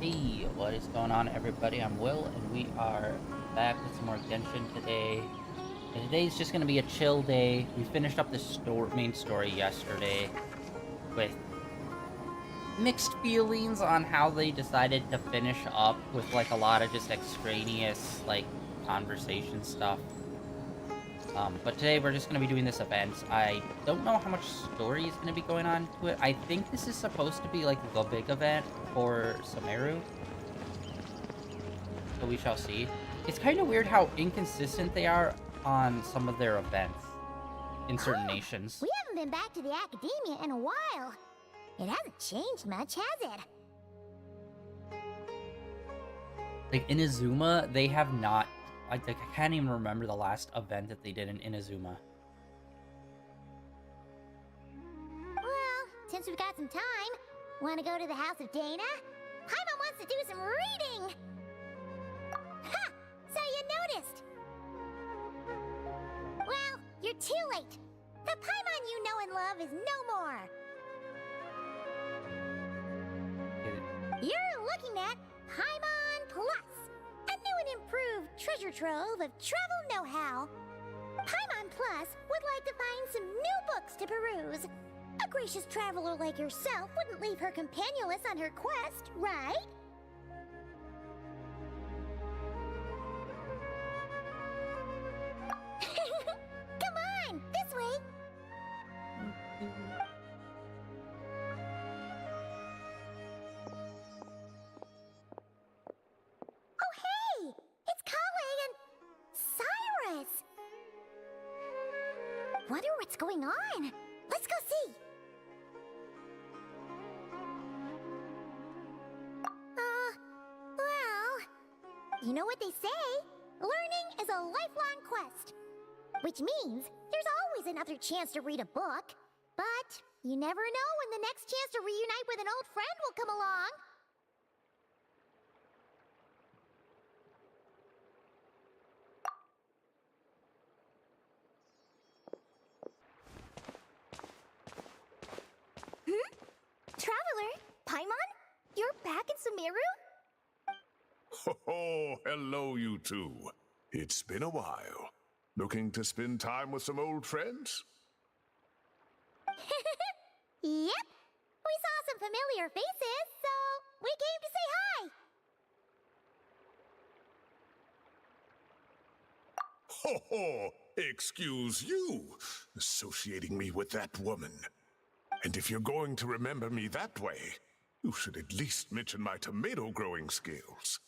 Hey, what is going on, everybody? I'm Will, and we are back with some more Genshin today. And today's just going to be a chill day. We finished up the main story yesterday with mixed feelings on how they decided to finish up with like a lot of just extraneous like conversation stuff. But today we're just going to be doing this event. I don't know how much story is going to be going on to it. I think this is supposed to be like the big event for Sumeru. So we shall see. It's kind of weird how inconsistent they are on some of their events in certain nations. We haven't been back to the academia in a while. It hasn't changed much, has it? Like Inazuma, they have not. I can't even remember the last event that they did in Inazuma. Well, since we've got some time, want to go to the house of Dana? Paimon wants to do some reading! Ha! So you noticed! Well, you're too late. The Paimon you know and love is no more. You're looking at Paimon Plus, a new and improved treasure trove of travel know-how. Paimon Plus would like to find some new books to peruse. A gracious traveler like yourself wouldn't leave her companionless on her quest, right? Come on, this way. Oh, hey! It's Kale and Cyrus! Wonder what's going on. Let's go see. Well, you know what they say? Learning is a lifelong quest. Which means there's always another chance to read a book. But you never know when the next chance to reunite with an old friend will come along. Traveler, Paimon? You're back in Sumeru? Oh, hello, you two. It's been a while. Looking to spend time with some old friends? Yep. We saw some familiar faces, so we came to say hi. Ho ho! Excuse you, associating me with that woman. And if you're going to remember me that way, you should at least mention my tomato growing skills.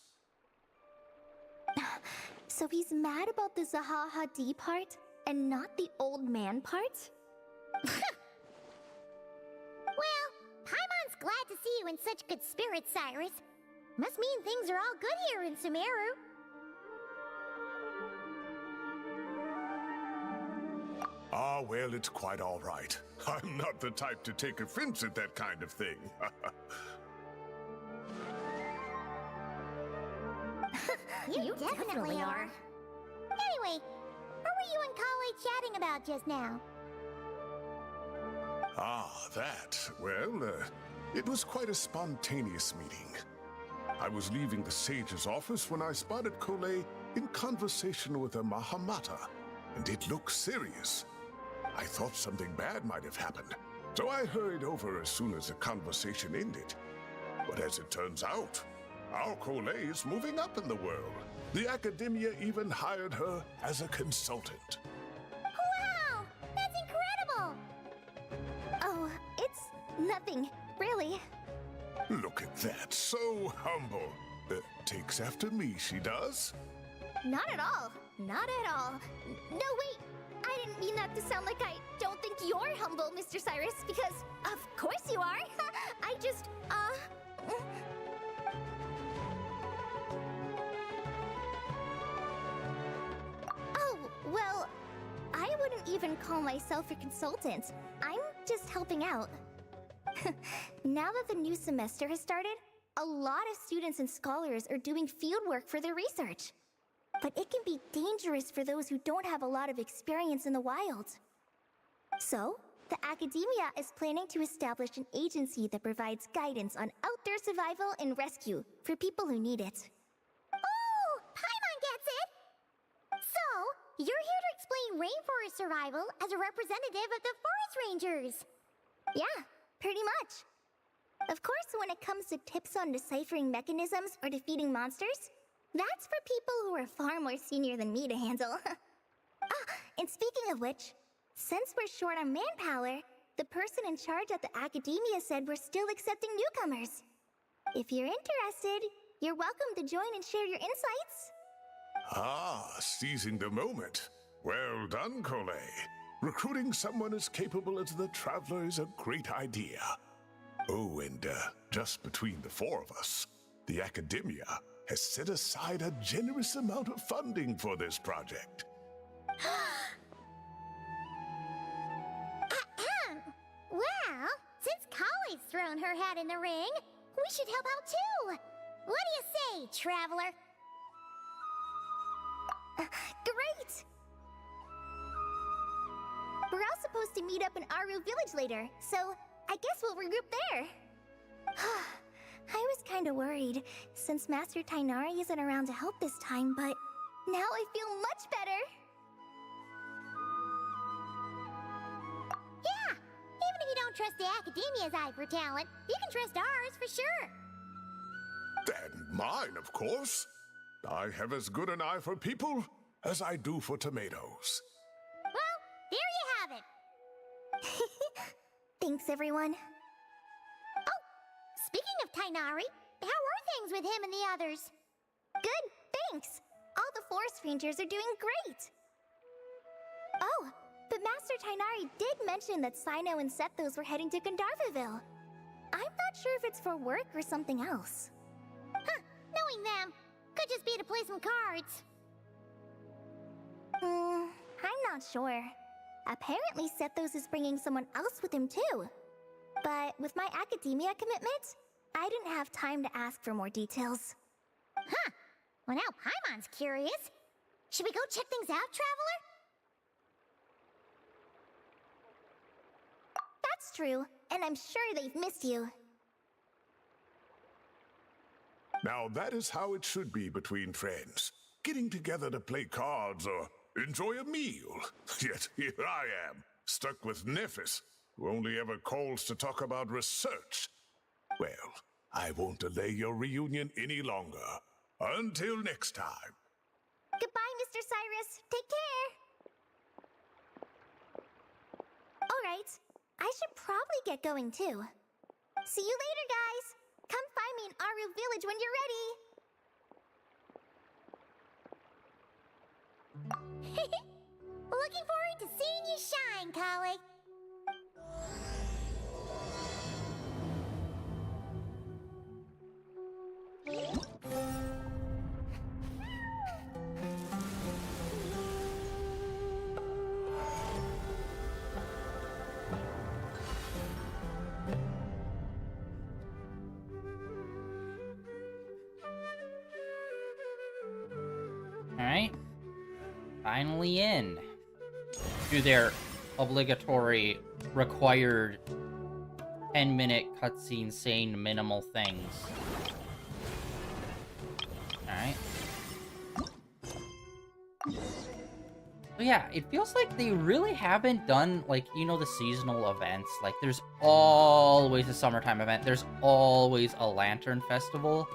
So he's mad about the Zaha D part and not the old man part? Well, Paimon's glad to see you in such good spirits, Cyrus. Must mean things are all good here in Sumeru. Ah, well, it's quite all right. I'm not the type to take offense at that kind of thing. You definitely are. Anyway, what were you and Kale chatting about just now? Ah, that. Well, it was quite a spontaneous meeting. I was leaving the sage's office when I spotted Kole in conversation with a Mahamata, and it looked serious. I thought something bad might have happened, so I hurried over as soon as the conversation ended. But as it turns out, our Kole is moving up in the world. The academia even hired her as a consultant. Wow! That's incredible! Oh, it's nothing, really. Look at that, so humble. Takes after me, she does. Not at all. Not at all. No, wait! I didn't mean that to sound like I don't think you're humble, Mr. Cyrus, because of course you are. I just, Oh, well, I wouldn't even call myself a consultant. I'm just helping out. Now that the new semester has started, a lot of students and scholars are doing fieldwork for their research. But it can be dangerous for those who don't have a lot of experience in the wild. So, the Academia is planning to establish an agency that provides guidance on outdoor survival and rescue for people who need it. Oh, Paimon gets it! So, you're here to explain rainforest survival as a representative of the Forest Rangers. Yeah, pretty much. Of course, when it comes to tips on deciphering mechanisms or defeating monsters, that's for people who are far more senior than me to handle. And speaking of which, since we're short on manpower, the person in charge at the Academia said we're still accepting newcomers. If you're interested, you're welcome to join and share your insights. Ah, seizing the moment. Well done, Cole. Recruiting someone as capable as the Traveler is a great idea. Oh, and just between the four of us, the Academia has set aside a generous amount of funding for this project. Well, since Kali's thrown her hat in the ring, we should help out too. What do you say, Traveler? Great! We're all supposed to meet up in Aru Village later, so I guess we'll regroup there. I was kinda worried, since Master Tainari isn't around to help this time, but now I feel much better. Yeah, even if you don't trust the Academia's eye for talent, you can trust ours for sure. And mine, of course. I have as good an eye for people as I do for tomatoes. Well, there you have it. Thanks, everyone. Oh, speaking of Tainari, how are things with him and the others? Good, thanks. All the Forest Rangers are doing great. Oh, but Master Tainari did mention that Sino and Sethos were heading to Gandharvaville. I'm not sure if it's for work or something else. Huh, knowing them, could just be to play some cards. I'm not sure. Apparently Sethos is bringing someone else with him too. But with my Academia commitment, I didn't have time to ask for more details. Huh, well now Paimon's curious. Should we go check things out, Traveler? That's true, and I'm sure they've missed you. Now that is how it should be between friends. Getting together to play cards or enjoy a meal. Yet here I am, stuck with Nephis, who only ever calls to talk about research. Well, I won't delay your reunion any longer. Until next time. Goodbye, Mr. Cyrus. Take care. Alright, I should probably get going too. See you later, guys. Come find me in Aru Village when you're ready. Looking forward to seeing you shine, colleague. Alright. Finally in. Do their obligatory, required 10-minute cutscene saying minimal things. Alright. So yeah, it feels like they really haven't done, like, you know, the seasonal events. Like, there's always a summertime event. There's always a Lantern Festival.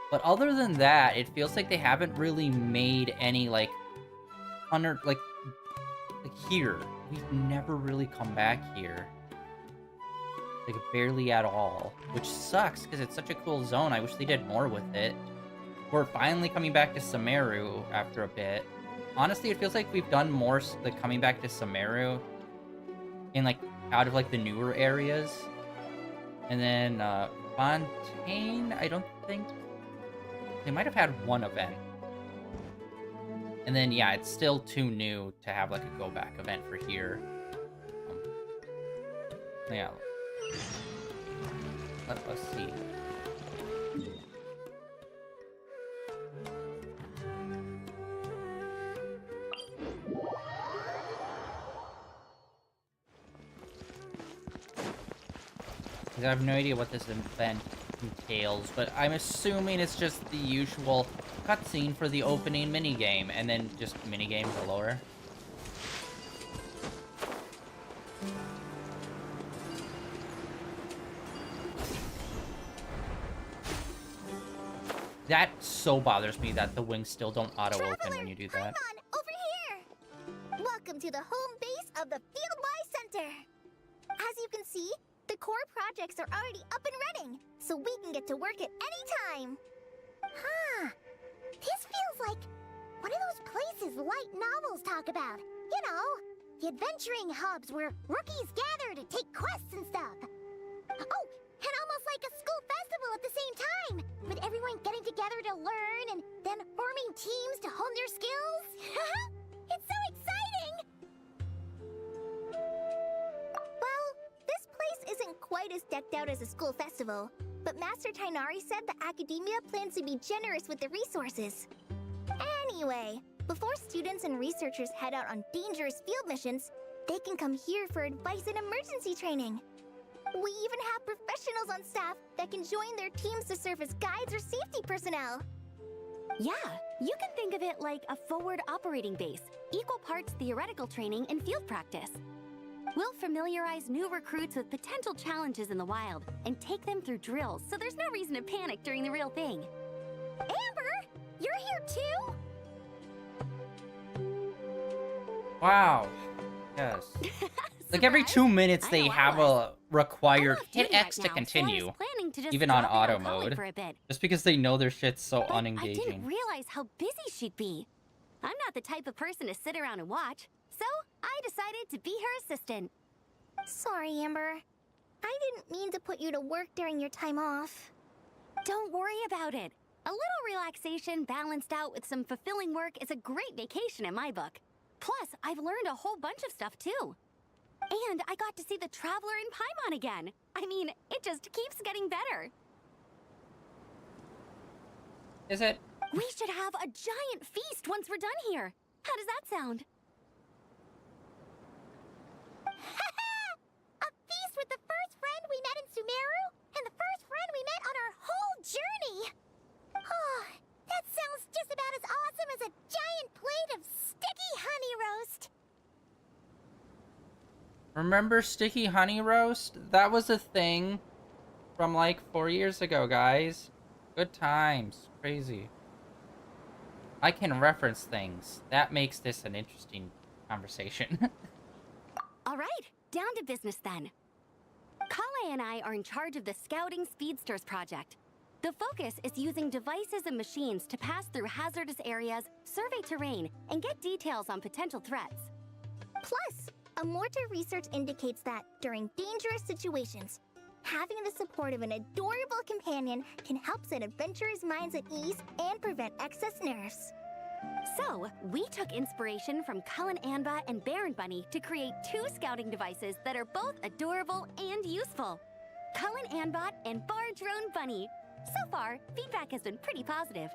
But other than that, it feels like they haven't really made any, like, like here. We've never really come back here. Like, barely at all. Which sucks, because it's such a cool zone. I wish they did more with it. We're finally coming back to Sumeru after a bit. Honestly, it feels like we've done more, like, coming back to Sumeru in, like, out of, like, the newer areas. And then, Fontaine, I don't think... They might have had one event. And then, yeah, it's still too new to have, like, a go-back event for here. Yeah. Let's see. Because I have no idea what this event entails, but I'm assuming it's just the usual cutscene for the opening minigame, and then just minigame galore. That so bothers me that the wings still don't auto-open when you do that. Paimon, over here! Welcome to the home base of the Fieldwise Center. As you can see, the core projects are already up and running, so we can get to work at any time. Huh. This feels like one of those places light novels talk about. You know, the adventuring hubs where rookies gather to take quests and stuff. Oh, and almost like a school festival at the same time, with everyone getting together to learn and then forming teams to hone their skills. It's so exciting! Well, this place isn't quite as decked out as a school festival, but Master Tainari said the academia plans to be generous with the resources. Anyway, before students and researchers head out on dangerous field missions, they can come here for advice and emergency training. We even have professionals on staff that can join their teams to serve as guides or safety personnel. Yeah, you can think of it like a forward operating base, equal parts theoretical training and field practice. We'll familiarize new recruits with potential challenges in the wild and take them through drills so there's no reason to panic during the real thing. Amber, you're here too? Wow. Yes. Like every 2 minutes they have a required hit X to continue, even on auto mode, just because they know their shit's so But I unengaging. didn't realize how busy she'd be. I'm not the type of person to sit around and watch, so I decided to be her assistant. Sorry, Amber. I didn't mean to put you to work during your time off. Don't worry about it. A little relaxation balanced out with some fulfilling work is a great vacation in my book. Plus, I've learned a whole bunch of stuff too. And I got to see the Traveler in Paimon again. I mean, it just keeps getting better. Is it? We should have a giant feast once we're done here. How does that sound? A feast with the first friend we met in Sumeru, and the first friend we met on our whole journey! Oh, that sounds just about as awesome as a giant plate of sticky honey roast! Remember Sticky Honey Roast? That was a thing from like 4 years ago, guys. Good times. Crazy. I can reference things. That makes this an interesting conversation. All right, down to business then. Kale and I are in charge of the Scouting Speedsters project. The focus is using devices and machines to pass through hazardous areas, survey terrain, and get details on potential threats. Plus, a mortar research indicates that during dangerous situations, having the support of an adorable companion can help set adventurers' minds at ease and prevent excess nerves. So, we took inspiration from Cullen Anba and Baron Bunny to create 2 scouting devices that are both adorable and useful. Cullen Anbot and Bar Drone Bunny. So far, feedback has been pretty positive.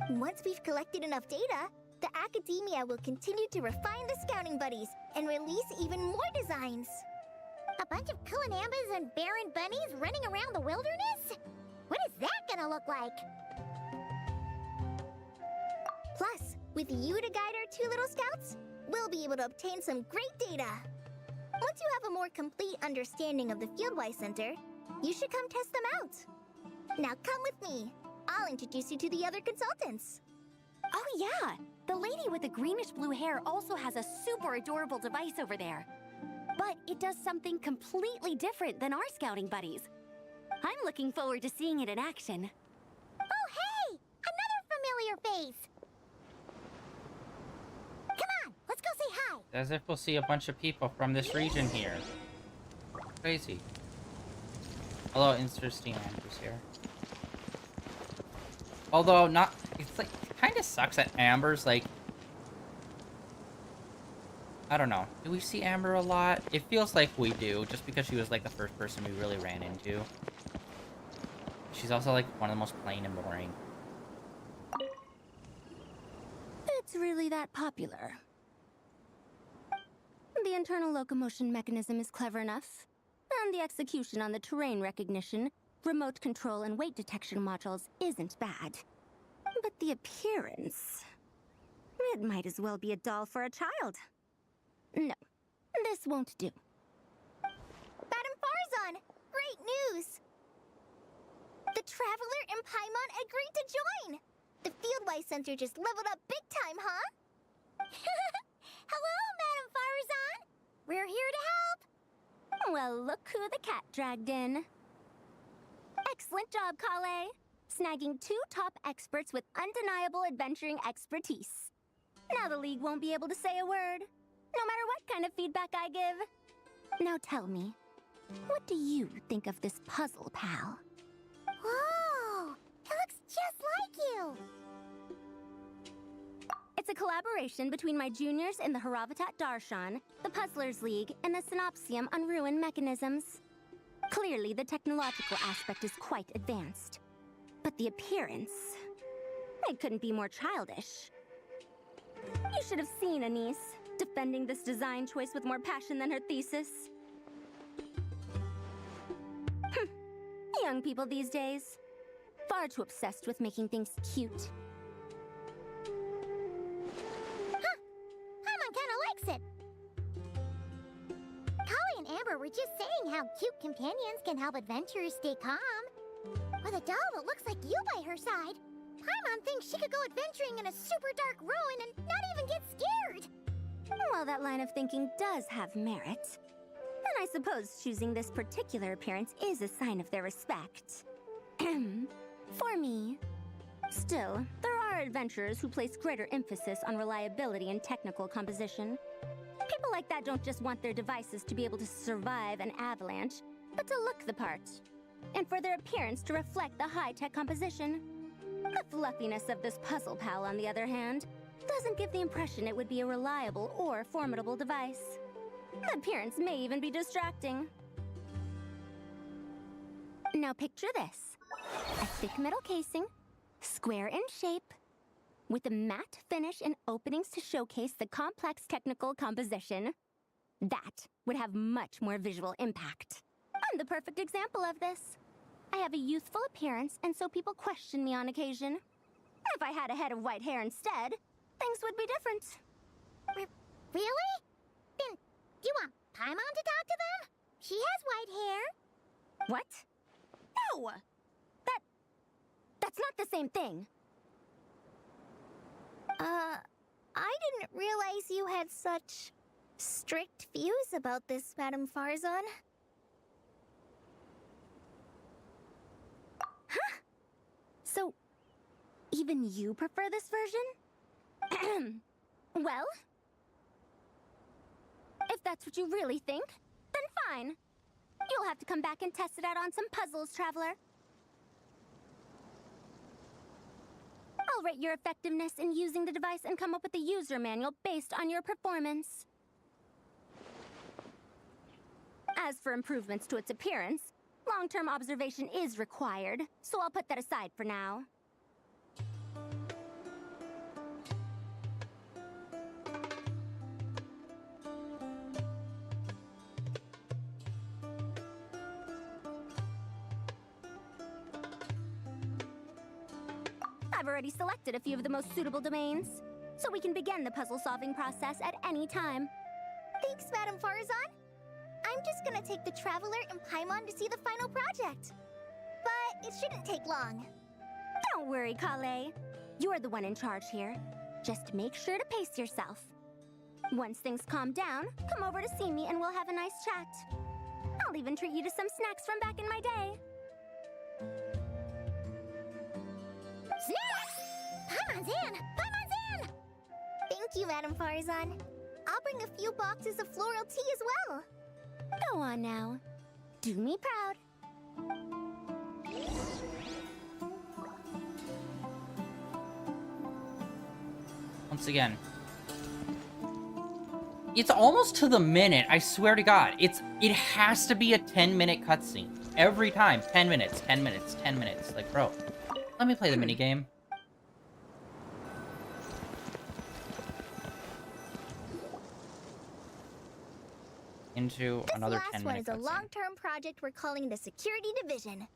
Once we've collected enough data, the academia will continue to refine the scouting buddies and release even more designs. A bunch of Kulanambas and Baron Bunnies running around the wilderness? What is that gonna look like? Plus, with you to guide our 2 little scouts, we'll be able to obtain some great data. Once you have a more complete understanding of the Fieldwise Center, you should come test them out. Now come with me. I'll introduce you to the other consultants. Oh yeah, the lady with the greenish-blue hair also has a super adorable device over there. But it does something completely different than our scouting buddies. I'm looking forward to seeing it in action. Oh, hey! Another familiar face! Come on, let's go say hi! As if we'll see a bunch of people from this region here. Crazy. Although, interesting Amber's here. Although, not... It's like... It kind of sucks that Amber's, like... I don't know. Do we see Amber a lot? It feels like we do, just because she was, like, the first person we really ran into. She's also, like, one of the most plain and boring. It's really that popular. The internal locomotion mechanism is clever enough, And the execution on the terrain recognition, remote control, and weight detection modules isn't bad. But the appearance... it might as well be a doll for a child. No, this won't do. Madam Farzan, great news! The Traveler and Paimon agreed to join! The Fieldwise Center just leveled up big time, huh? Hello, Madam Farzan. We're here to help. Well, look who the cat dragged in. Excellent job, Kale. Snagging 2 top experts with undeniable adventuring expertise. Now the League won't be able to say a word, no matter what kind of feedback I give. Now tell me, what do you think of this puzzle, pal? Whoa! It looks just like you. It's a collaboration between my juniors in the Haravatat Darshan, the Puzzlers League, and the Synopsium on Ruin Mechanisms. Clearly, the technological aspect is quite advanced. But the appearance... it couldn't be more childish. You should have seen Anise, defending this design choice with more passion than her thesis. Young people these days. Far too obsessed with making things cute. Paimon kinda likes it. Kali and Amber were just saying how cute companions can help adventurers stay calm. With a doll that looks like you by her side, Paimon thinks she could go adventuring in a super dark ruin and not even get scared. Well, that line of thinking does have merit. And I suppose choosing this particular appearance is a sign of their respect. For me. Still, there are adventurers who place greater emphasis on reliability and technical composition. People like that don't just want their devices to be able to survive an avalanche, but to look the part. And for their appearance to reflect the high-tech composition. The fluffiness of this puzzle pal, on the other hand, doesn't give the impression it would be a reliable or formidable device. The appearance may even be distracting. Now picture this. A thick metal casing, square in shape, with a matte finish and openings to showcase the complex technical composition. That would have much more visual impact. I'm the perfect example of this. I have a youthful appearance, and so people question me on occasion. If I had a head of white hair instead, things would be different. Really? Then, do you want Paimon to talk to them? She has white hair. What? No! That's not the same thing. I didn't realize you had such strict views about this, Madam Farzan. Huh? So, even you prefer this version? Well, if that's what you really think, then fine. You'll have to come back and test it out on some puzzles, Traveler. I'll rate your effectiveness in using the device and come up with a user manual based on your performance. As for improvements to its appearance, long-term observation is required, so I'll put that aside for now. I've already selected a few of the most suitable domains, so we can begin the puzzle-solving process at any time. Thanks, Madam Farzan. I'm just gonna take the Traveler and Paimon to see the final project. But it shouldn't take long. Don't worry, Kale. You're the one in charge here. Just make sure to pace yourself. Once things calm down, come over to see me and we'll have a nice chat. I'll even treat you to some snacks from back in my day. Snacks! Paimon's in! Paimon's in! Thank you, Madam Farzan. I'll bring a few boxes of floral tea as well. Go on now. Do me proud. Once again. It's almost to the minute, I swear to God. It has to be a 10-minute cutscene. Every time. 10 minutes, 10 minutes, 10 minutes. Like, bro, let me play the minigame. into This another last 10 one minute is a cutscene. long-term project we're calling the Security Division.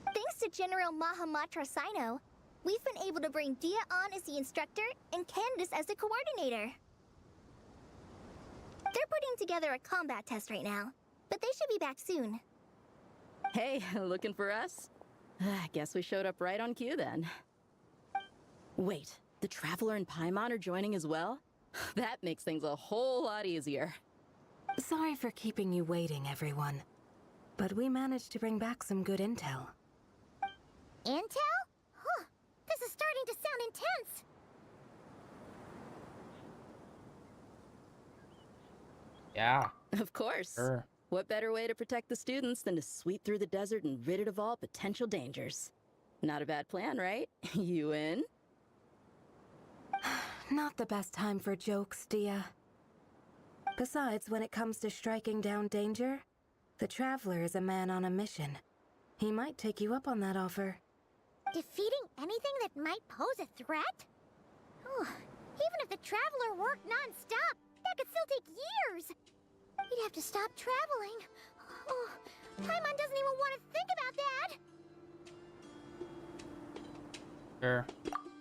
Thanks to General Mahamatra Sino, we've been able to bring Dia on as the instructor and Candace as the coordinator. They're putting together a combat test right now, but they should be back soon. Hey, looking for us? I guess we showed up right on cue then. Wait, the Traveler and Paimon are joining as well? That makes things a whole lot easier. Sorry for keeping you waiting, everyone. But we managed to bring back some good intel. Intel? Huh. This is starting to sound intense. Yeah, Of course. sure. What better way to protect the students than to sweep through the desert and rid it of all potential dangers? Not a bad plan, right? You in? Not the best time for jokes, Dia. Besides, when it comes to striking down danger, the Traveler is a man on a mission. He might take you up on that offer. Defeating anything that might pose a threat? Oh, even if the Traveler worked non-stop, that could still take years. He'd have to stop traveling. Oh, Paimon doesn't even want to think about that. Sure.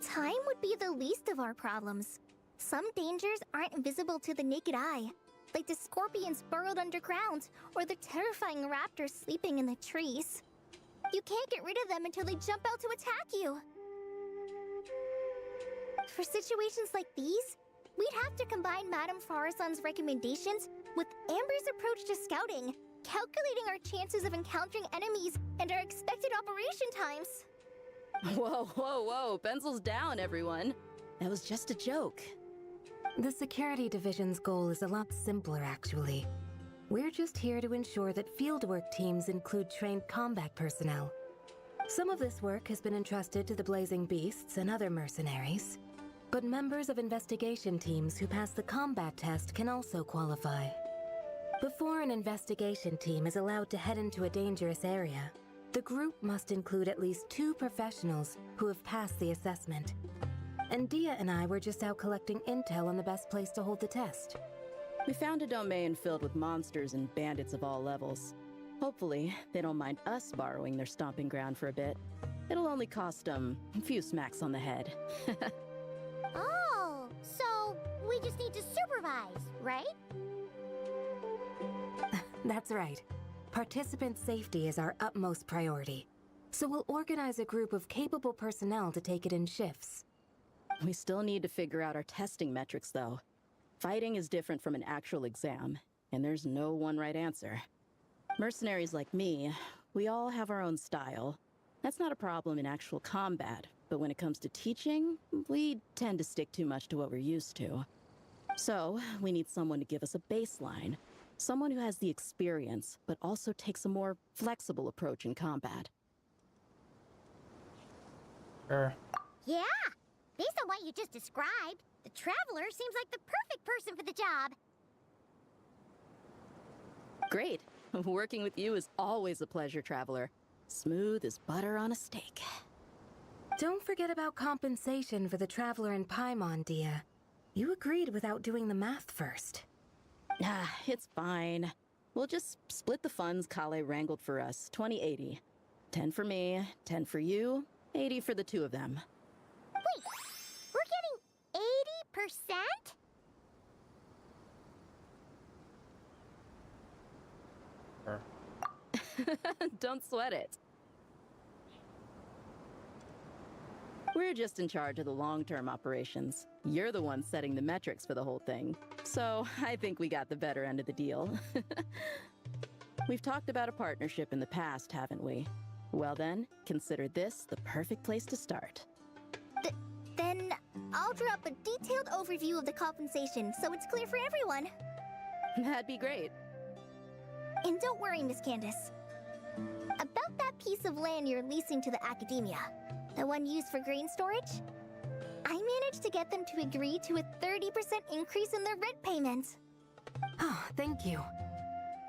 Time would be the least of our problems. Some dangers aren't visible to the naked eye, like the scorpions burrowed underground, or the terrifying raptors sleeping in the trees. You can't get rid of them until they jump out to attack you. For situations like these, we'd have to combine Madame Farason's recommendations with Amber's approach to scouting, calculating our chances of encountering enemies and our expected operation times. Whoa, whoa, whoa, pencils down, everyone. That was just a joke. The Security Division's goal is a lot simpler, actually. We're just here to ensure that fieldwork teams include trained combat personnel. Some of this work has been entrusted to the Blazing Beasts and other mercenaries, but members of investigation teams who pass the combat test can also qualify. Before an investigation team is allowed to head into a dangerous area, the group must include at least 2 professionals who have passed the assessment. And Dia and I were just out collecting intel on the best place to hold the test. We found a domain filled with monsters and bandits of all levels. Hopefully, they don't mind us borrowing their stomping ground for a bit. It'll only cost them a few smacks on the head. Oh, so we just need to supervise, right? That's right. Participant safety is our utmost priority. So we'll organize a group of capable personnel to take it in shifts. We still need to figure out our testing metrics, though. Fighting is different from an actual exam, and there's no one right answer. Mercenaries like me, we all have our own style. That's not a problem in actual combat, but when it comes to teaching, we tend to stick too much to what we're used to. So, we need someone to give us a baseline. Someone who has the experience, but also takes a more flexible approach in combat. Sure. Yeah, based on what you just described, the Traveler seems like the perfect person for the job. Great. Working with you is always a pleasure, Traveler. Smooth as butter on a steak. Don't forget about compensation for the Traveler and Paimon, Dia. You agreed without doing the math first. Ah, it's fine. We'll just split the funds Kale wrangled for us, 20-80. 10 for me, 10 for you, 80 for the 2 of them. Wait, we're getting 80%? Sure. Don't sweat it. We're just in charge of the long-term operations. You're the one setting the metrics for the whole thing. So I think we got the better end of the deal. We've talked about a partnership in the past, haven't we? Well then, consider this the perfect place to start. Then I'll drop a detailed overview of the compensation so it's clear for everyone. That'd be great. And don't worry, Miss Candace. About that piece of land you're leasing to the academia, the one used for grain storage, I managed to get them to agree to a 30% increase in their rent payments. Oh, thank you.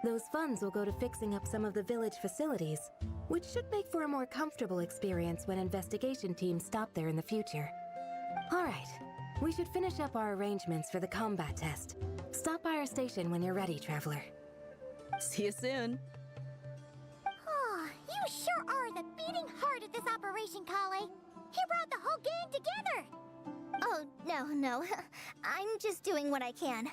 Those funds will go to fixing up some of the village facilities, which should make for a more comfortable experience when investigation teams stop there in the future. All right, we should finish up our arrangements for the combat test, Stop by our station when you're ready, Traveler. See you soon. Oh, you sure are the beating heart of this operation, Kale. You brought the whole gang together. Oh, no. I'm just doing what I can.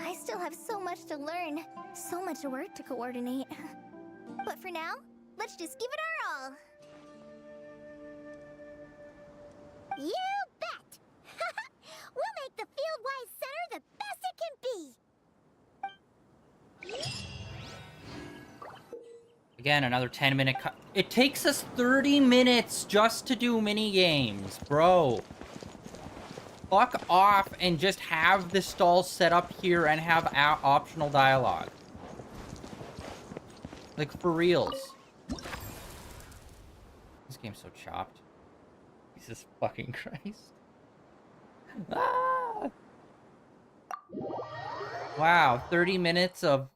I still have so much to learn, so much work to coordinate. But for now, let's just give it our all. You bet! We'll make the Fieldwise Center the best it can be. Again, another 10-minute cut. It takes us 30 minutes just to do mini games, bro. Fuck off and just have the stalls set up here and have optional dialogue. Like, for reals. This game's so chopped. Jesus fucking Christ. Ah! Wow, 30 minutes of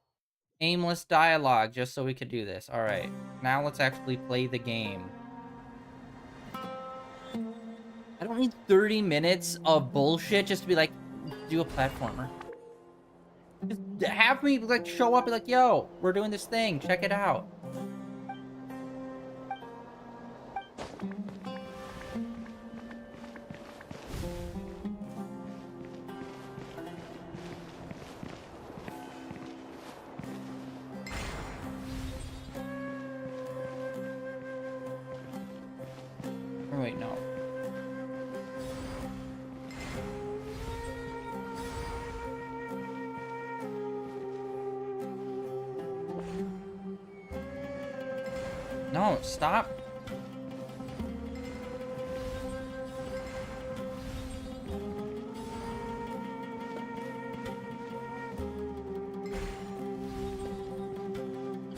aimless dialogue just so we could do this. Alright, now let's actually play the game. I don't need 30 minutes of bullshit just to be like, do a platformer. Just have me, like, show up and be like, yo, we're doing this thing, check it out. Oh, wait, no. No, stop.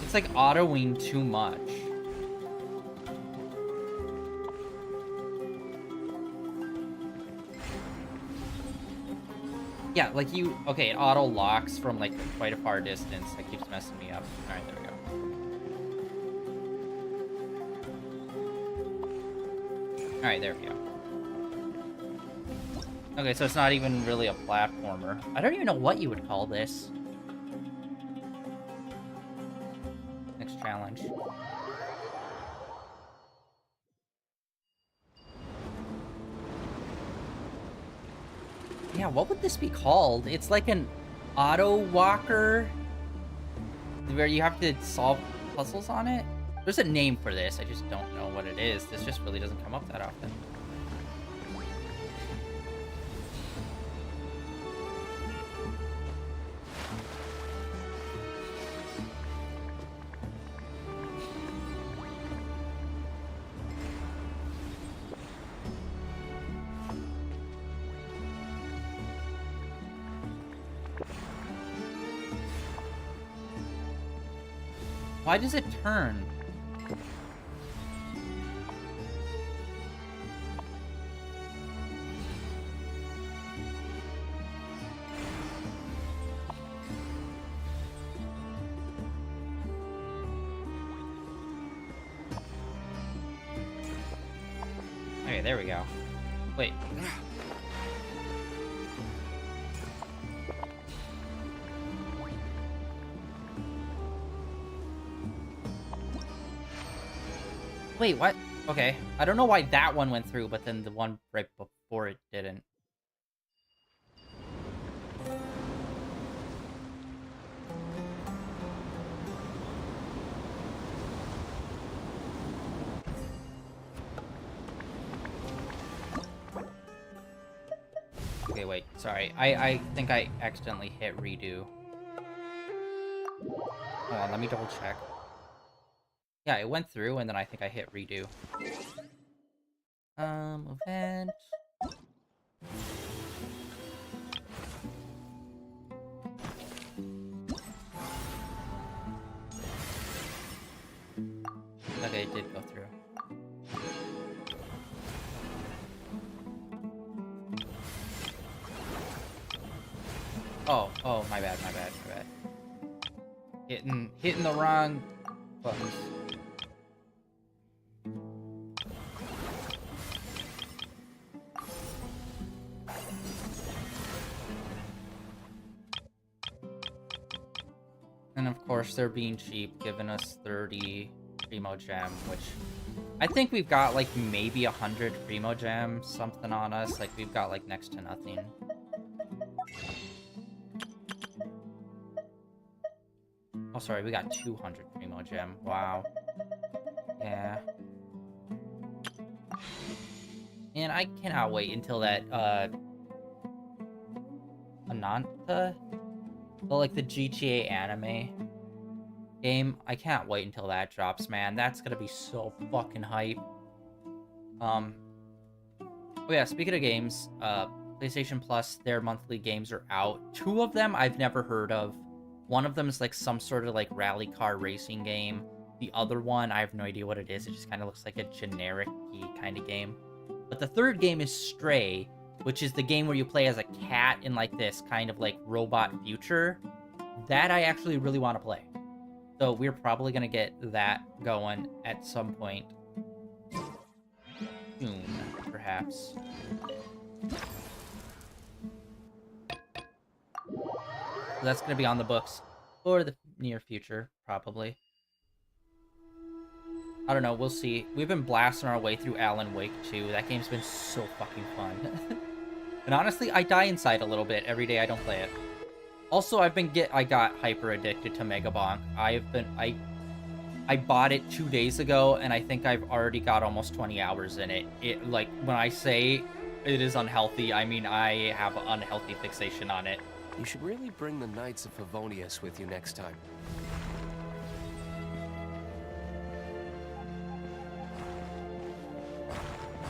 It's like autoing too much. Yeah, like you... Okay, it auto locks from like quite a far distance. That keeps messing me up. Alright, there we go. Alright, there we go. Okay, so it's not even really a platformer. I don't even know what you would call this. Next challenge. Yeah, what would this be called? It's like an auto walker where you have to solve puzzles on it. There's a name for this, I just don't know what it is. This just really doesn't come up that often. Why does it turn? Okay, there we go. Wait. Wait, what? Okay. I don't know why that one went through, but then the one right before it didn't. Okay, wait. Sorry. I think I accidentally hit redo. Hold on, let me double check. Yeah, it went through, and then I think I hit redo. Event. Okay, it did go through. Oh, my bad. Hitting the wrong buttons. And of course, they're being cheap, giving us 30 Primo Gem, which I think we've got like maybe 100 Primo Gems, something on us. Like we've got like next to nothing. Oh, sorry, we got 200 Primo Gem. Wow. Yeah. And I cannot wait until that, Ananta? Well, like the GTA anime game. I can't wait until that drops, man. That's gonna be so fucking hype. Oh yeah, speaking of games, PlayStation Plus, their monthly games are out. 2 of them I've never heard of. One of them is like some sort of like rally car racing game. The other one, I have no idea what it is. It just kind of looks like a generic-y kind of game. But the third game is Stray, which is the game where you play as a cat in like this kind of like robot future. That I actually really want to play. So we're probably going to get that going at some point soon, perhaps. So that's going to be on the books for the near future, probably. I don't know, we'll see. We've been blasting our way through Alan Wake 2. That game's been so fucking fun. And honestly, I die inside a little bit every day I don't play it. Also, I got hyper addicted to Megabonk. I bought it 2 days ago, and I think I've already got almost 20 hours in it. Like, when I say it is unhealthy, I mean I have an unhealthy fixation on it. You should really bring the Knights of Favonius with you next time.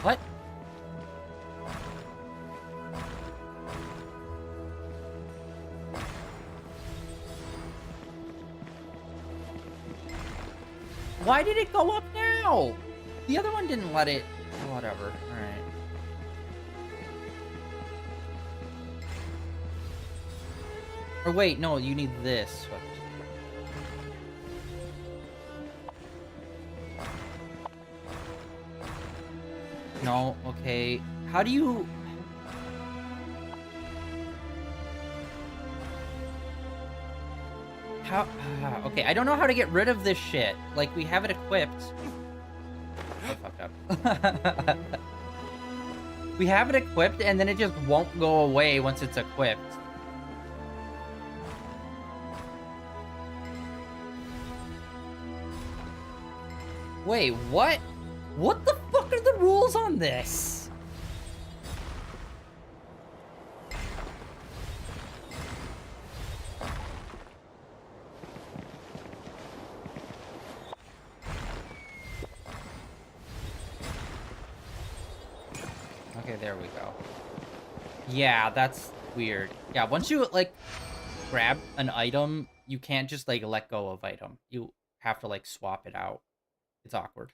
What? Why did it go up now? The other one didn't let it... Whatever. Alright. Or wait, no, you need this. No, okay. How do you... How... okay, I don't know how to get rid of this shit. Like, we have it equipped. I fucked up. We have it equipped, and then it just won't go away once it's equipped. Wait, what? What the fuck are the rules on this? Okay, there we go. Yeah, that's weird. Yeah, once you, like, grab an item, you can't just, like, let go of item. You have to, like, swap it out. It's awkward.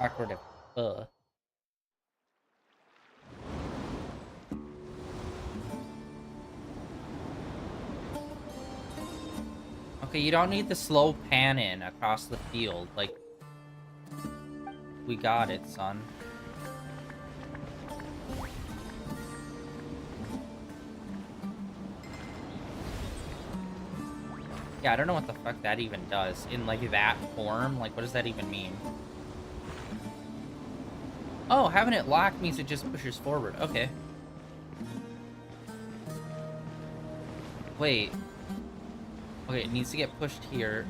Awkward if, Okay, you don't need the slow pan in across the field. Like, we got it, son. Yeah, I don't know what the fuck that even does. In, like, that form? Like, what does that even mean? Oh, having it locked means it just pushes forward. Okay. Wait. Okay, it needs to get pushed here.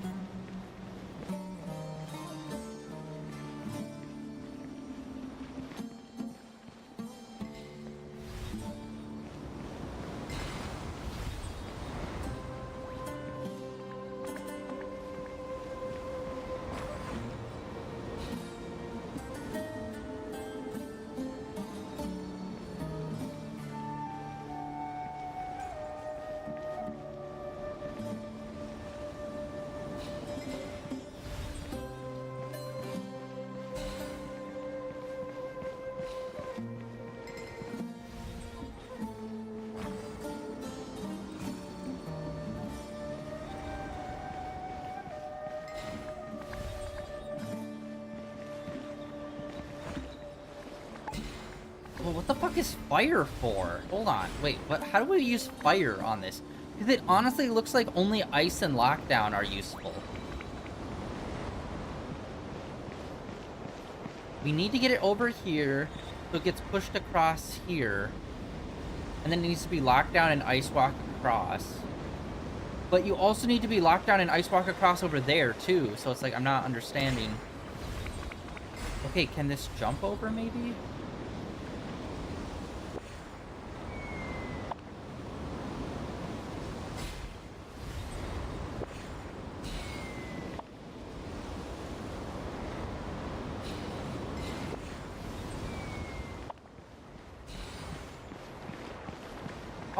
Well, what the fuck is fire for? Hold on. Wait, what? How do we use fire on this? Because it honestly looks like only ice and lockdown are useful. We need to get it over here, so it gets pushed across here. And then it needs to be lockdown and ice walk across. But you also need to be lockdown and ice walk across over there, too. So it's like, I'm not understanding. Okay, can this jump over, maybe?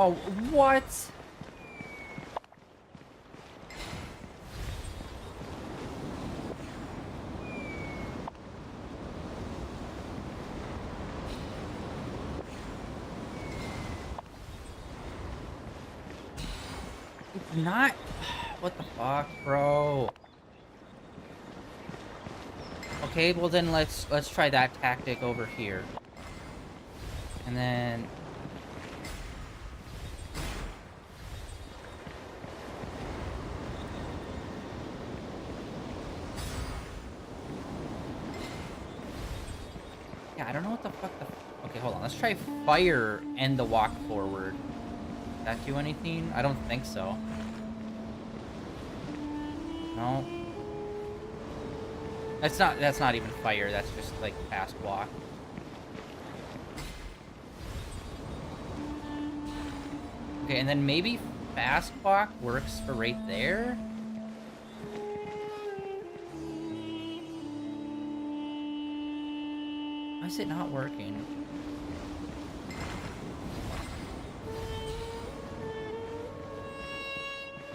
Oh, what? It's not... What the fuck, bro? Okay, well then let's try that tactic over here. And then... Yeah, I don't know what the fuck the... Okay, hold on. Let's try fire and the walk forward. Does that do anything? I don't think so. No. That's not even fire. That's just, like, fast walk. Okay, and then maybe fast walk works for right there? Why is it not working?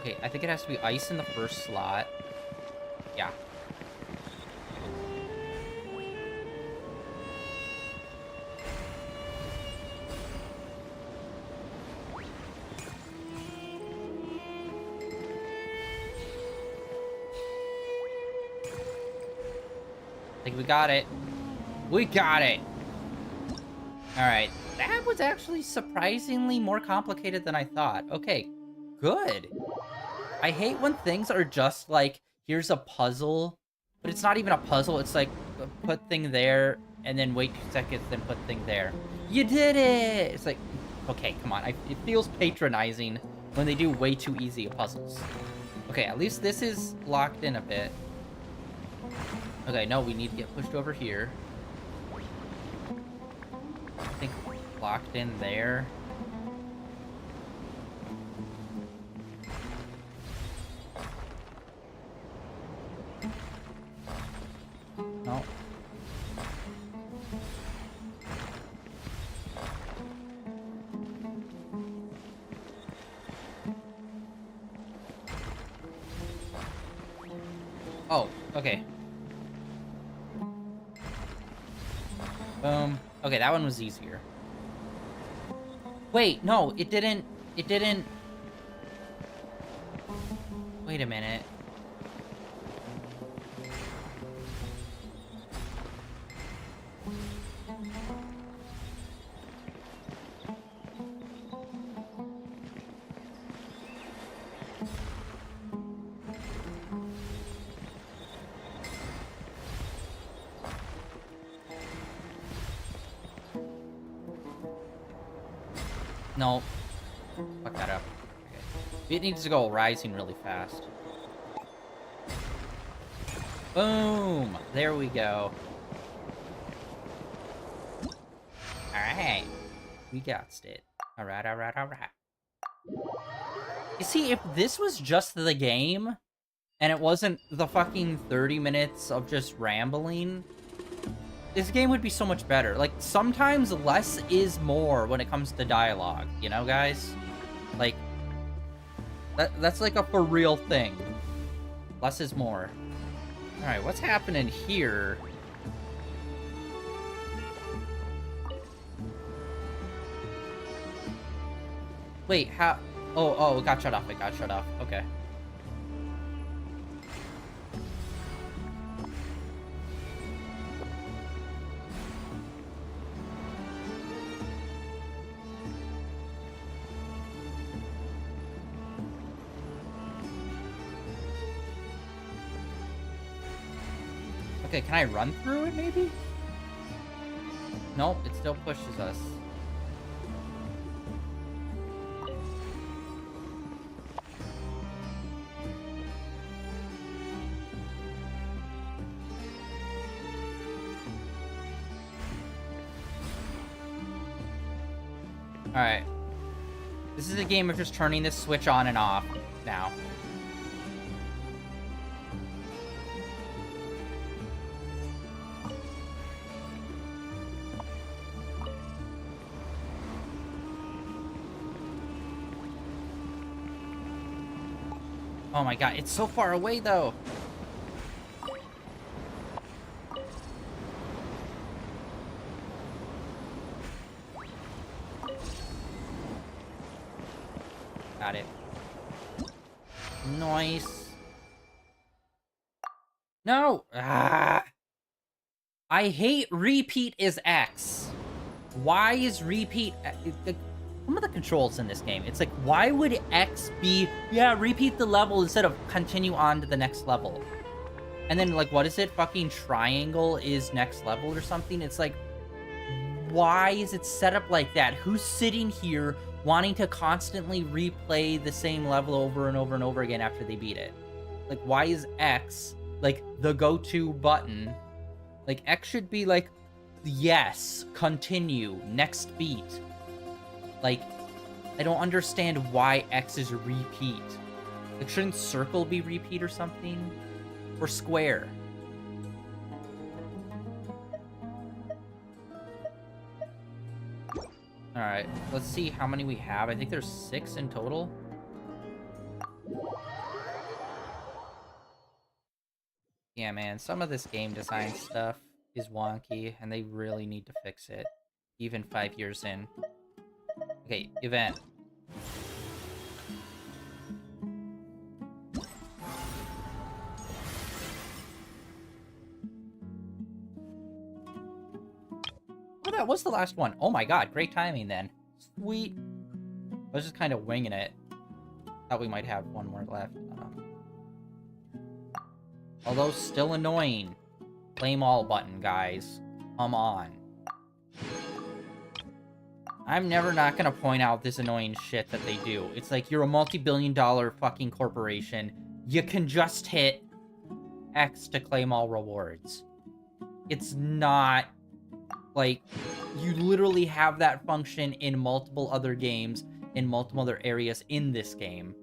Okay, I think it has to be ice in the first slot. Yeah. I think we got it. We got it! Alright, that was actually surprisingly more complicated than I thought. Okay, good. I hate when things are just like, here's a puzzle, but it's not even a puzzle, it's like, put thing there, and then wait 2 seconds, then put thing there. You did it! It's like, okay, come on. It feels patronizing when they do way too easy puzzles. Okay, at least this is locked in a bit. Okay, no, we need to get pushed over here. I think locked in there. No. Oh, okay. Boom. Okay, that one was easier. Wait, no, it didn't... Wait a minute. No. Fuck that up. Okay. It needs to go rising really fast. Boom! There we go. Alright. We got it. Alright, alright, alright. You see, if this was just the game, and it wasn't the fucking 30 minutes of just rambling, this game would be so much better. Like, sometimes less is more when it comes to dialogue, you know, guys? Like, that's like a for real thing. Less is more. Alright, what's happening here? Wait, how... Oh, it got shut off. It got shut off. Okay. Okay, can I run through it, maybe? Nope, it still pushes us. Alright. This is a game of just turning this switch on and off now. Oh my god, it's so far away though. Got it. Nice. No! Ah! I hate repeat is X. Why is repeat... Some of the controls in this game, it's like, why would X be... Yeah, repeat the level instead of continue on to the next level? And then, like, what is it? Fucking triangle is next level or something? It's like, why is it set up like that? Who's sitting here wanting to constantly replay the same level over and over and over again after they beat it? Like, why is X, like, the go-to button? Like, X should be like, yes, continue, next beat. Like, I don't understand why X is repeat. Like, shouldn't circle be repeat or something? Or square? Alright, let's see how many we have. I think there's 6 in total. Yeah, man, some of this game design stuff is wonky, and they really need to fix it. Even 5 years in. Okay, event. Oh, that was the last one. Oh my god, great timing then. Sweet. I was just kind of winging it. Thought we might have one more left. Although still annoying. Claim all button, guys. Come on. I'm never not gonna point out this annoying shit that they do. It's like, you're a multi-billion-dollar fucking corporation. You can just hit X to claim all rewards. It's not... Like, you literally have that function in multiple other games, in multiple other areas in this game.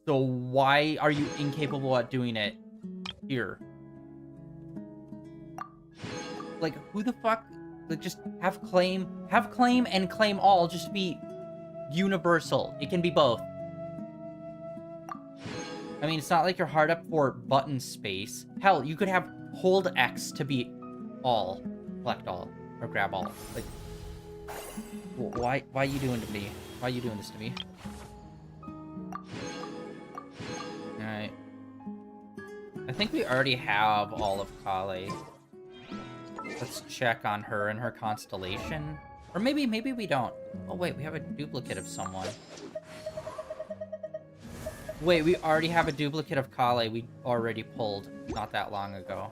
So why are you incapable at doing it here? Like, who the fuck... Like, just have claim and claim all just be universal. It can be both. I mean, it's not like you're hard up for button space. Hell, you could have hold X to be all. Select all. Or grab all. Like, why are you doing to me? Why are you doing this to me? Alright. I think we already have all of Kale. Let's check on her and her constellation. Or maybe we don't. Oh wait, we have a duplicate of someone. Wait, we already have a duplicate of Kale we already pulled not that long ago.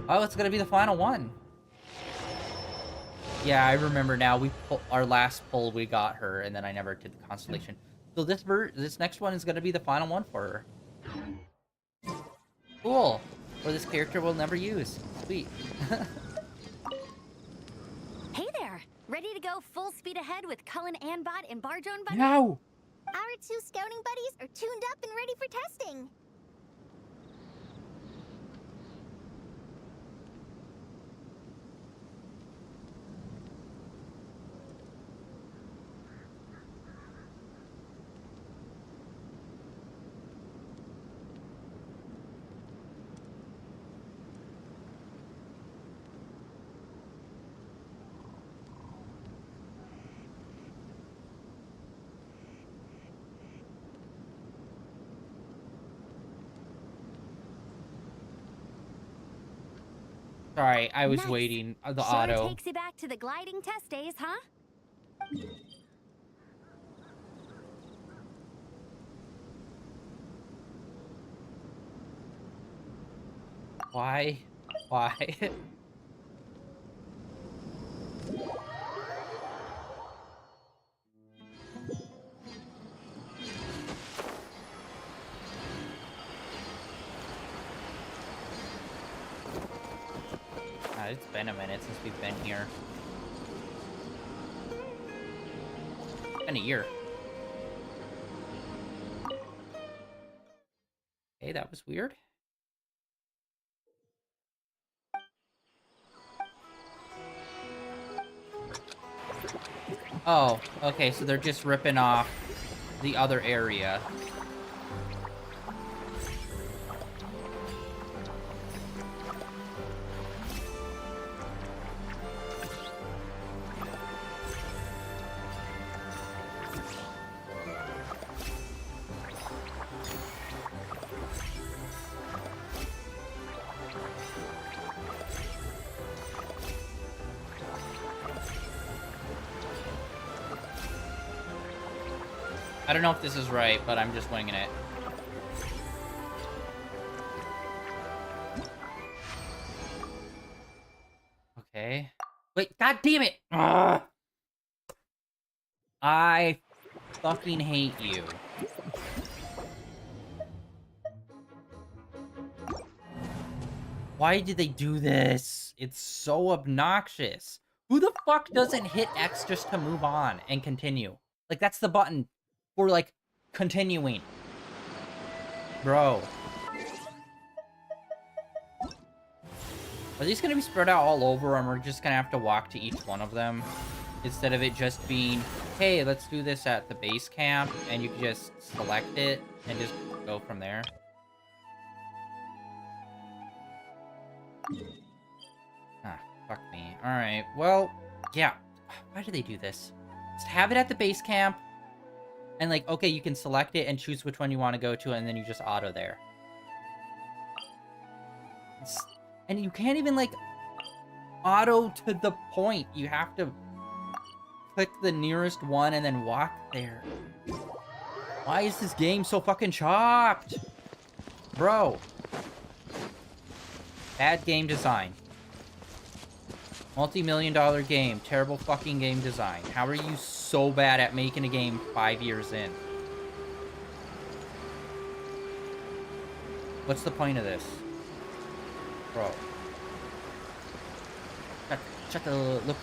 Oh, it's gonna be the final one. Yeah, I remember now. Our last pull, we got her, and then I never did the constellation. So this next one is gonna be the final one for her. Cool. Or this character we'll never use. Sweet. Hey there! Ready to go full speed ahead with Cullen Anbot and Bardrone Buddy? No! Our 2 scouting buddies are tuned up and ready for testing. Sorry, I was Nice. waiting. The Sure auto. takes you back to the gliding test days, huh? Why? Why? It's been a minute since we've been here. It's been a year. Okay, that was weird. Oh, okay, so they're just ripping off the other area. I don't know if this is right, but I'm just winging it. Okay. Wait, god damn it! Ugh. I fucking hate you. Why did they do this? It's so obnoxious. Who the fuck doesn't hit X just to move on and continue? Like, that's the button for, like, continuing. Bro. Are these gonna be spread out all over, and we're just gonna have to walk to each one of them? Instead of it just being, hey, let's do this at the base camp, and you can just select it and just go from there. Ah, fuck me. Alright, well, yeah. Why do they do this? Just have it at the base camp, and like, okay, you can select it and choose which one you want to go to, and then you just auto there. And you can't even, like, auto to the point. You have to click the nearest one and then walk there. Why is this game so fucking chopped? Bro. Bad game design. Multi-million-dollar game. Terrible fucking game design. How are you so bad at making a game 5 years in? What's the point of this? Bro. Shut the... Look,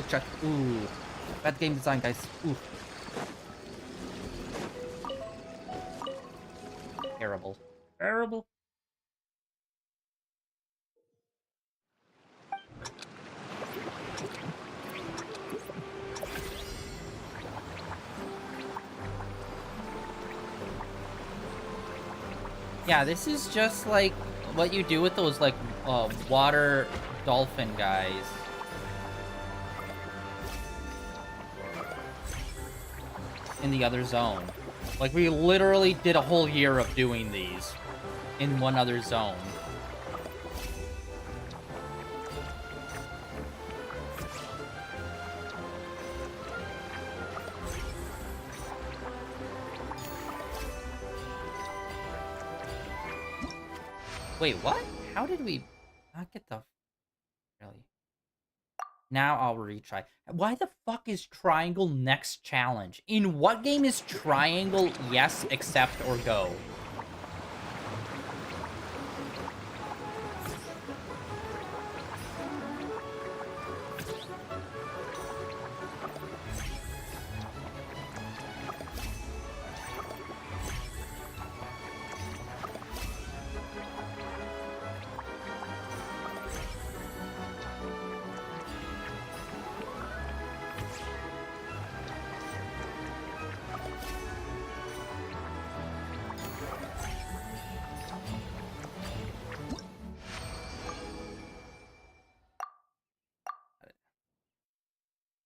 shut. Ooh. Bad game design, guys. Ooh. Terrible. Terrible. Yeah, this is just like what you do with those, like, water dolphin guys. In the other zone. Like, we literally did a whole year of doing these in one other zone. Wait, what? How did we not get the... Really? Now I'll retry. Why the fuck is triangle next challenge? In what game is triangle yes, accept, or go?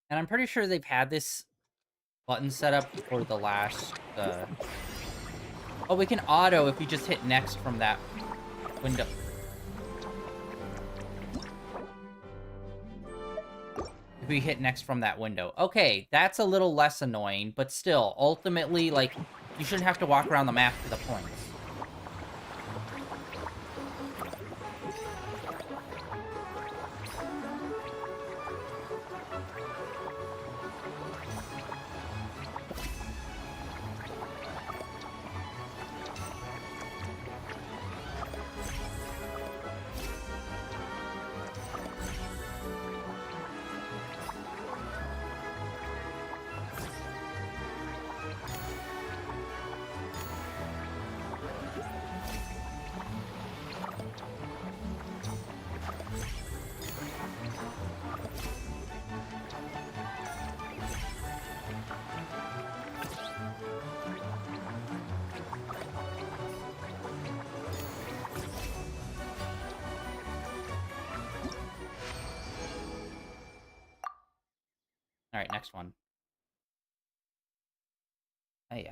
And I'm pretty sure they've had this button set up for the last, Oh, we can auto if we just hit next from that window. If we hit next from that window. Okay, that's a little less annoying, but still, ultimately, like, you shouldn't have to walk around the map for the points. next one. Hey,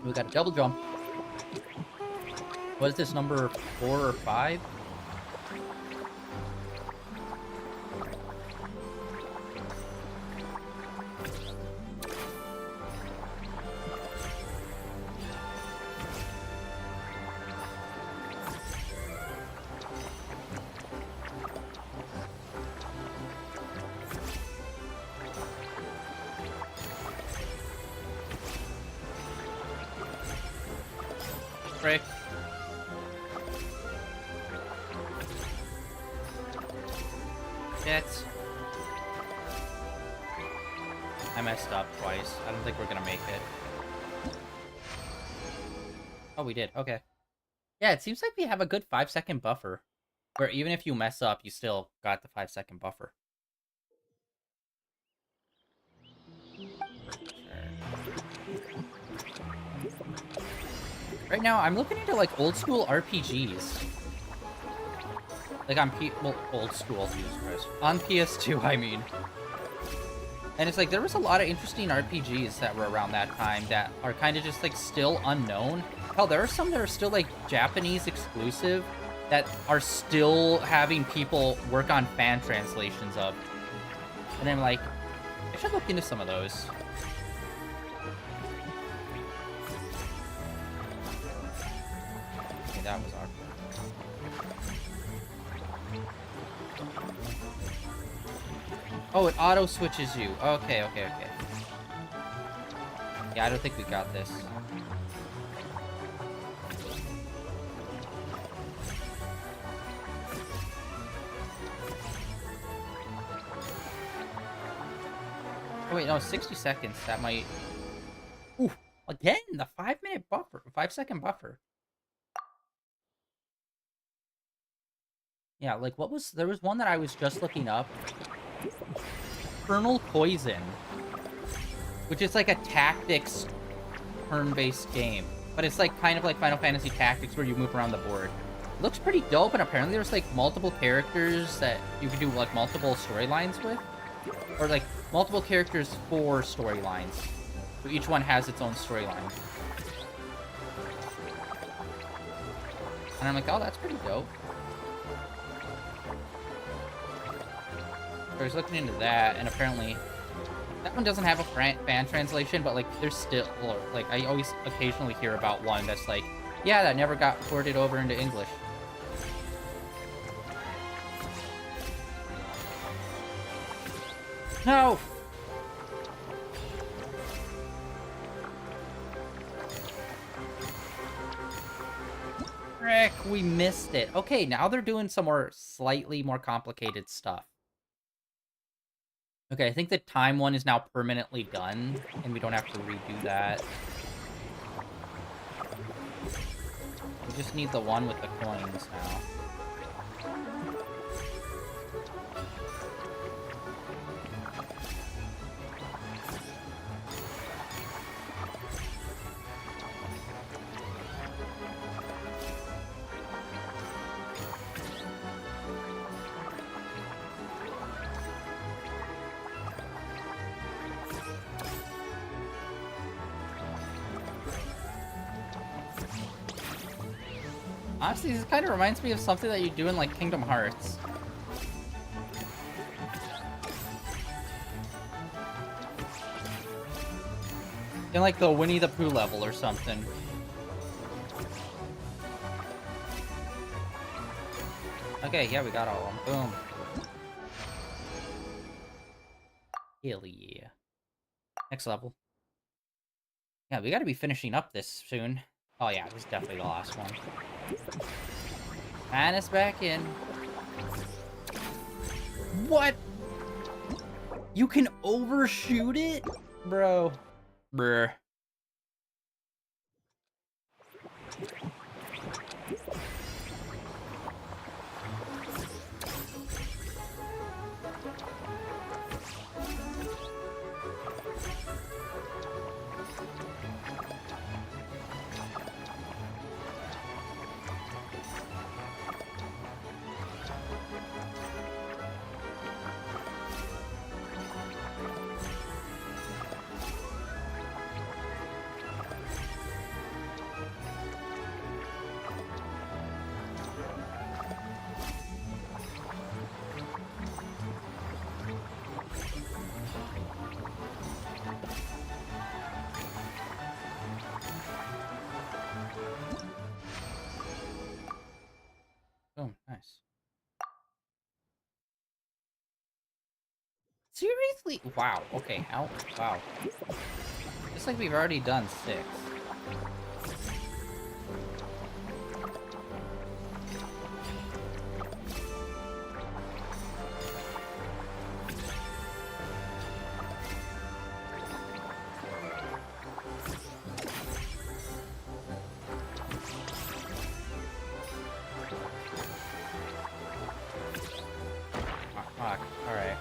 we got a double jump. What is this, number 4 or 5? Frick. Shit. I messed up twice. I don't think we're gonna make it. Oh, we did. Okay. Yeah, it seems like we have a good 5-second buffer. Where even if you mess up, you still got the 5-second buffer. Right now, I'm looking into, like, old school RPGs. Like, on old school, Jesus Christ. On PS2, I mean. And it's like, there was a lot of interesting RPGs that were around that time that are kind of just, like, still unknown. Hell, there are some that are still, like, Japanese exclusive that are still having people work on fan translations of. And I'm like, I should look into some of those. Okay, that was awkward. Oh, it auto switches you. Okay, okay, okay. Yeah, I don't think we got this. Oh wait, no, 60 seconds. That might... Ooh, again, the 5-minute buffer. 5-second buffer. Yeah, like, what was... There was one that I was just looking up. Eternal Poison. Which is like a tactics turn-based game. But it's like kind of like Final Fantasy Tactics where you move around the board. It looks pretty dope, and apparently there's like multiple characters that you can do like multiple storylines with. Or like multiple characters for storylines. So each one has its own storyline. And I'm like, oh, that's pretty dope. I was looking into that, and apparently that one doesn't have a fan translation, but like there's still, like, I always occasionally hear about one that's like, yeah, that never got ported over into English. No! Frick, we missed it. Okay, now they're doing some more, slightly more complicated stuff. Okay, I think the time one is now permanently done, and we don't have to redo that. We just need the one with the coins now. Honestly, this kind of reminds me of something that you do in, like, Kingdom Hearts. In, like, the Winnie the Pooh level or something. Okay, yeah, we got all of them. Boom. Hell yeah. Next level. Yeah, we gotta be finishing up this soon. Oh yeah, this is definitely the last one. And it's back in. What? You can overshoot it? Bro. Bruh. Boom, nice. Seriously? Wow, okay, how? Wow. It's like we've already done 6. Oh, fuck, alright.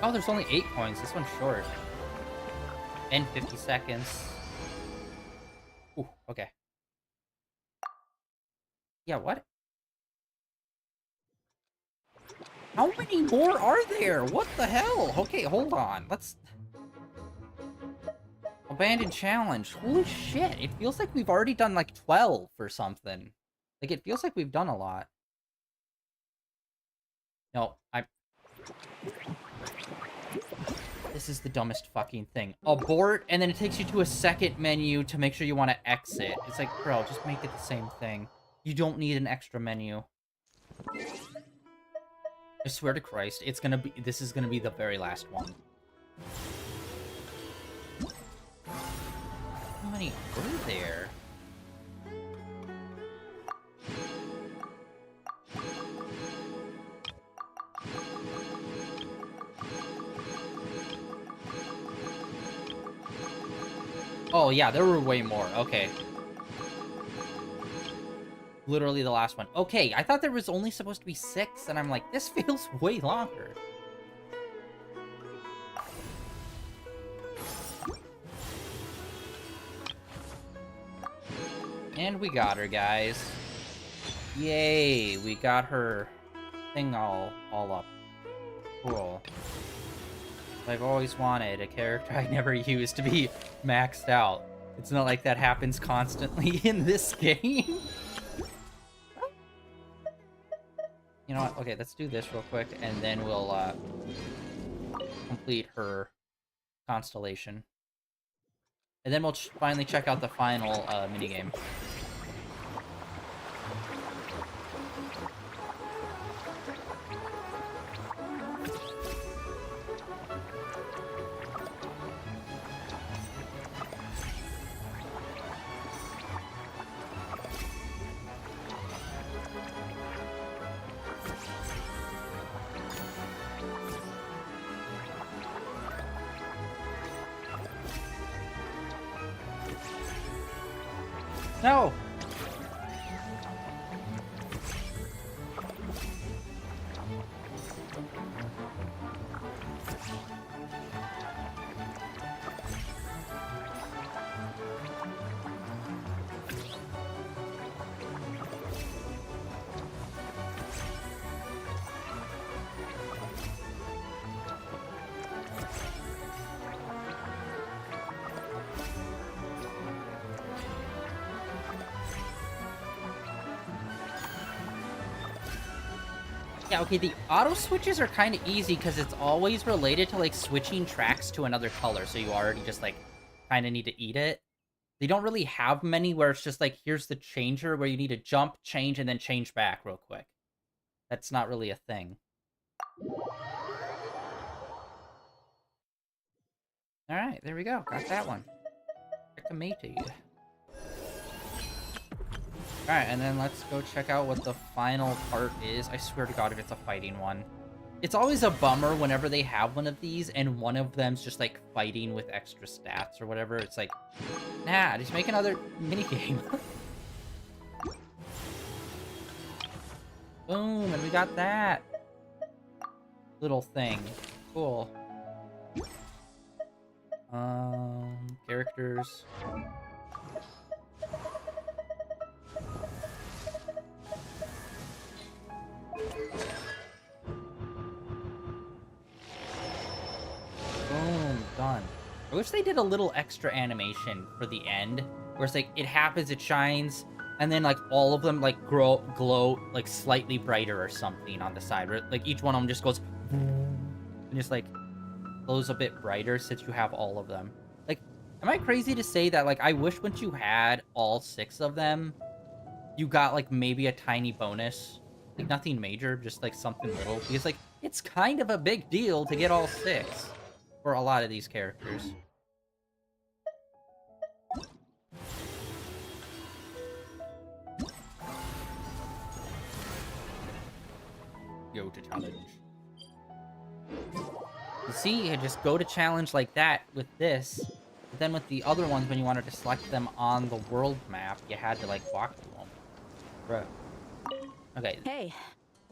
Oh, there's only 8 points. This one's short. And 50 seconds. Ooh, okay. Yeah, what? How many more are there? What the hell? Okay, hold on. Let's... Abandoned challenge. Holy shit. It feels like we've already done like 12 or something. Like, it feels like we've done a lot. No, This is the dumbest fucking thing. Abort, and then it takes you to a second menu to make sure you want to exit. It's like, bro, just make it the same thing. You don't need an extra menu. I swear to Christ, this is gonna be the very last one. How many were there? Oh, yeah, there were way more. Okay. Literally the last one. Okay, I thought there was only supposed to be 6, and I'm like, this feels way longer. And we got her, guys. Yay, we got her thing all up. Cool. I've always wanted a character I never used to be maxed out. It's not like that happens constantly in this game. You know what? Okay, let's do this real quick, and then we'll complete her constellation. And then we'll finally check out the final minigame. No! Yeah, okay, the auto switches are kind of easy because it's always related to, like, switching tracks to another color, so you already just, like, kind of need to eat it. They don't really have many where it's just, like, here's the changer where you need to jump, change, and then change back real quick. That's not really a thing. Alright, there we go. Got that one. Checkmated. Alright, and then let's go check out what the final part is. I swear to God, if it's a fighting one. It's always a bummer whenever they have one of these, and one of them's just, like, fighting with extra stats or whatever. It's like, nah, just make another minigame. Boom, and we got that little thing. Cool. Characters. Boom, done. I wish they did a little extra animation for the end, where it's like, it happens, it shines, and then, like, all of them, like, glow, like, slightly brighter or something on the side, where, like, each one of them just goes, and just, like, glows a bit brighter since you have all of them. Like, am I crazy to say that, like, I wish once you had all 6 of them, you got, like, maybe a tiny bonus? Like, nothing major, just, like, something little. Because, like, it's kind of a big deal to get all 6 for a lot of these characters. Go to challenge. You see, you just go to challenge like that with this. But then with the other ones, when you wanted to select them on the world map, you had to, like, walk through them. Bruh. Okay. Hey,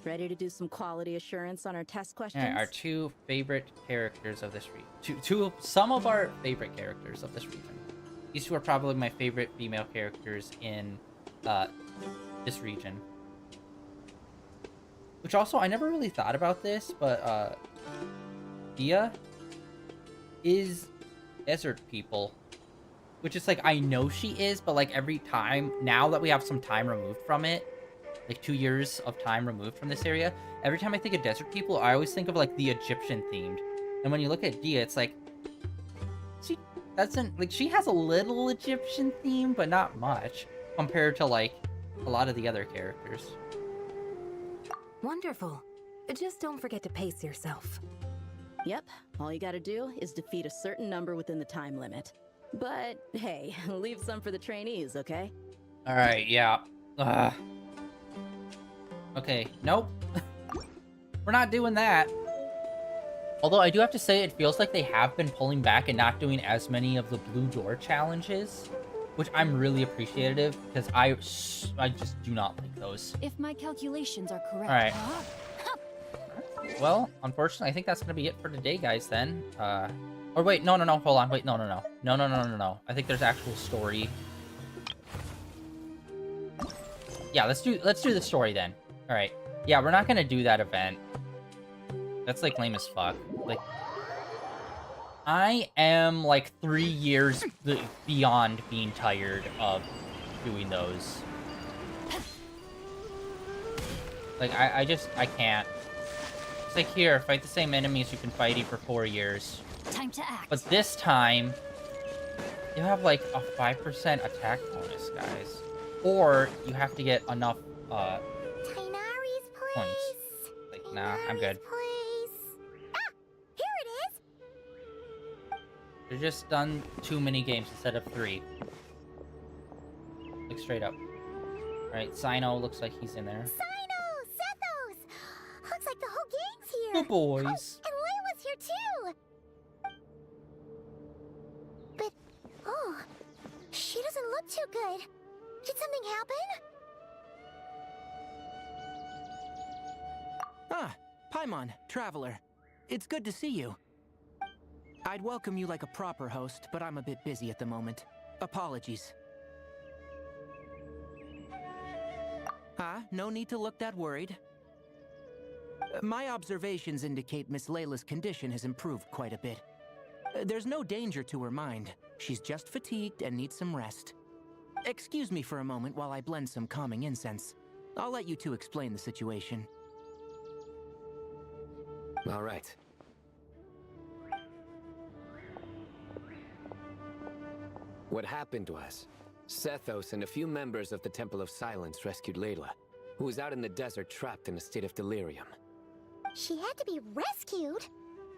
ready to do some quality assurance on our test questions? Alright, our 2 favorite characters of this region. Some of our favorite characters of this region. These 2 are probably my favorite female characters in this region. Which also, I never really thought about this, but Dia is desert people. Which is like, I know she is, but like every time, now that we have some time removed from it, like 2 years of time removed from this area, every time I think of desert people, I always think of like the Egyptian themed. And when you look at Dia, it's like, she doesn't, like, she has a little Egyptian theme, but not much compared to like a lot of the other characters. Wonderful. Just don't forget to pace yourself. Yep, all you gotta do is defeat a certain number within the time limit. But hey, leave some for the trainees, okay? Alright, yeah. Okay, nope. We're not doing that. Although I do have to say, it feels like they have been pulling back and not doing as many of the blue door challenges, which I'm really appreciative, because I just do not like those. If my calculations are correct. Alright. Well, unfortunately, I think that's gonna be it for today, guys, then. Or wait, no, hold on, wait, no. I think there's actual story. Yeah, let's do the story then. Alright. Yeah, we're not gonna do that event. That's, like, lame as fuck. Like, I am, like, 3 years beyond being tired of doing those. Like, I can't. It's like, here, fight the same enemies you've been fighting for 4 years. Time to act. But this time, you have, like, a 5% attack bonus, guys. Or you have to get enough, Tainari's place. points. Like, nah, I'm good. Place. Ah, here it is. They've just done 2 mini games instead of 3. Like, straight up. Alright, Sino looks like he's in there. Sino, Sethos. Looks like the whole gang's here. The boys. And Layla's here too. But, oh, she doesn't look too good. Did something happen? Ah, Paimon, Traveler. It's good to see you. I'd welcome you like a proper host, but I'm a bit busy at the moment. Apologies. No need to look that worried. My observations indicate Miss Layla's condition has improved quite a bit. There's no danger to her mind. She's just fatigued and needs some rest. Excuse me for a moment while I blend some calming incense. I'll let you two explain the situation. All right. What happened was, Sethos and a few members of the Temple of Silence rescued Layla, who was out in the desert trapped in a state of delirium. She had to be rescued?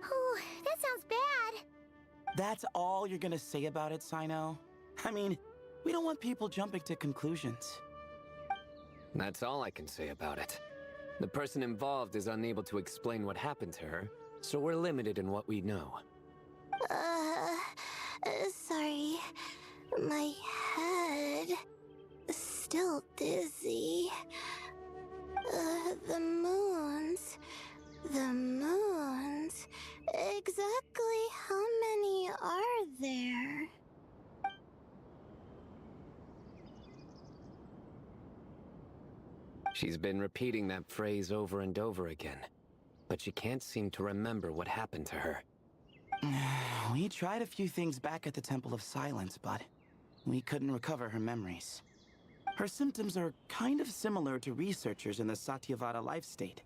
Oh, that sounds bad. That's all you're gonna say about it, Sino? I mean, we don't want people jumping to conclusions. That's all I can say about it. The person involved is unable to explain what happened to her, so we're limited in what we know. Sorry. My head. Still dizzy. The moons. Exactly how many are there? She's been repeating that phrase over and over again, but she can't seem to remember what happened to her. We tried a few things back at the Temple of Silence, but we couldn't recover her memories. Her symptoms are kind of similar to researchers in the Satyavada life state.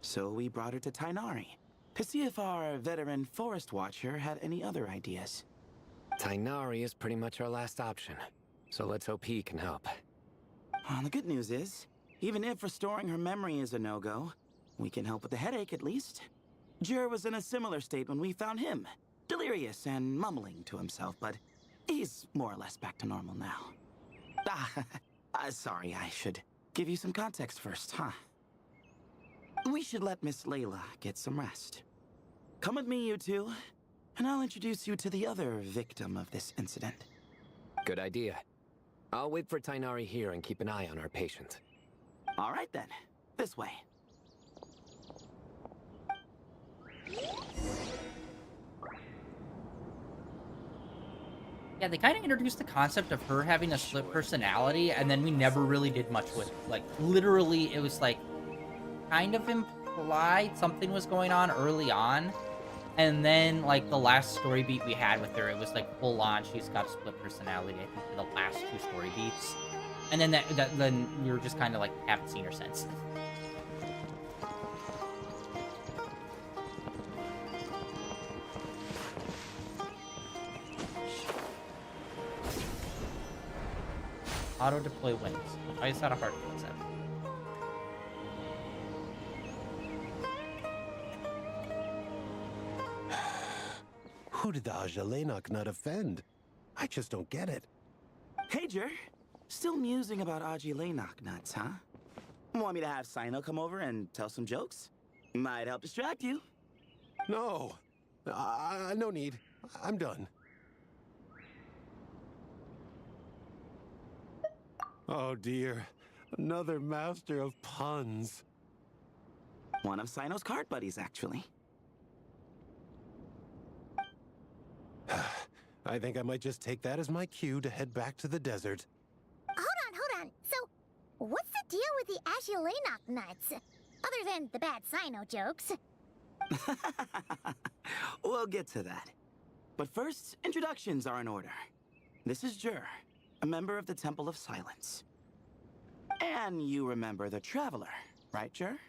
So we brought her to Tainari, to see if our veteran forest watcher had any other ideas. Tainari is pretty much our last option, so let's hope he can help. Well, the good news is, even if restoring her memory is a no-go, we can help with the headache at least. Jur was in a similar state when we found him, delirious and mumbling to himself, but he's more or less back to normal now. Sorry, I should give you some context first, huh? We should let Miss Layla get some rest. Come with me, you two, and I'll introduce you to the other victim of this incident. Good idea. I'll wait for Tainari here and keep an eye on our patient. All right then, this way. Yeah, they kind of introduced the concept of her having a split personality, and then we never really did much with it. Like, literally, it was like kind of implied something was going on early on, and then like the last story beat we had with her, it was like full on. She's got a split personality. I think for the last 2 story beats, and then then we were just kind of like haven't seen her since. Auto deploy wins. Why is that a hard concept? Who did the Ajalenok not offend? I just don't get it. Hey, Jur. Still musing about Aji Laynok nuts, huh? Want me to have Sino come over and tell some jokes? Might help distract you. No. No need. I'm done. Oh dear. Another master of puns. One of Sino's card buddies, actually. I think I might just take that as my cue to head back to the desert. Hold on. So, what's the deal with the Agilanok nuts? Other than the bad Sino jokes. We'll get to that. But first, introductions are in order. This is Jur, a member of the Temple of Silence. And you remember the Traveler, right, Jur?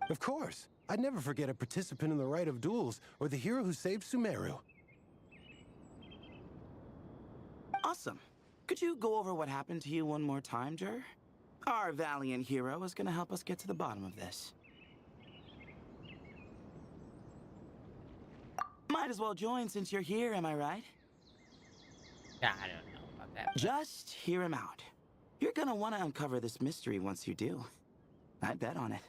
Of course. I'd never forget a participant in the Rite of Duels or the hero who saved Sumeru. Awesome. Could you go over what happened to you one more time, Jur? Our valiant hero is going to help us get to the bottom of this. Might as well join since you're here, am I right? Yeah, I don't know about that. Just hear him out. You're gonna want to uncover this mystery once you do. I bet on it.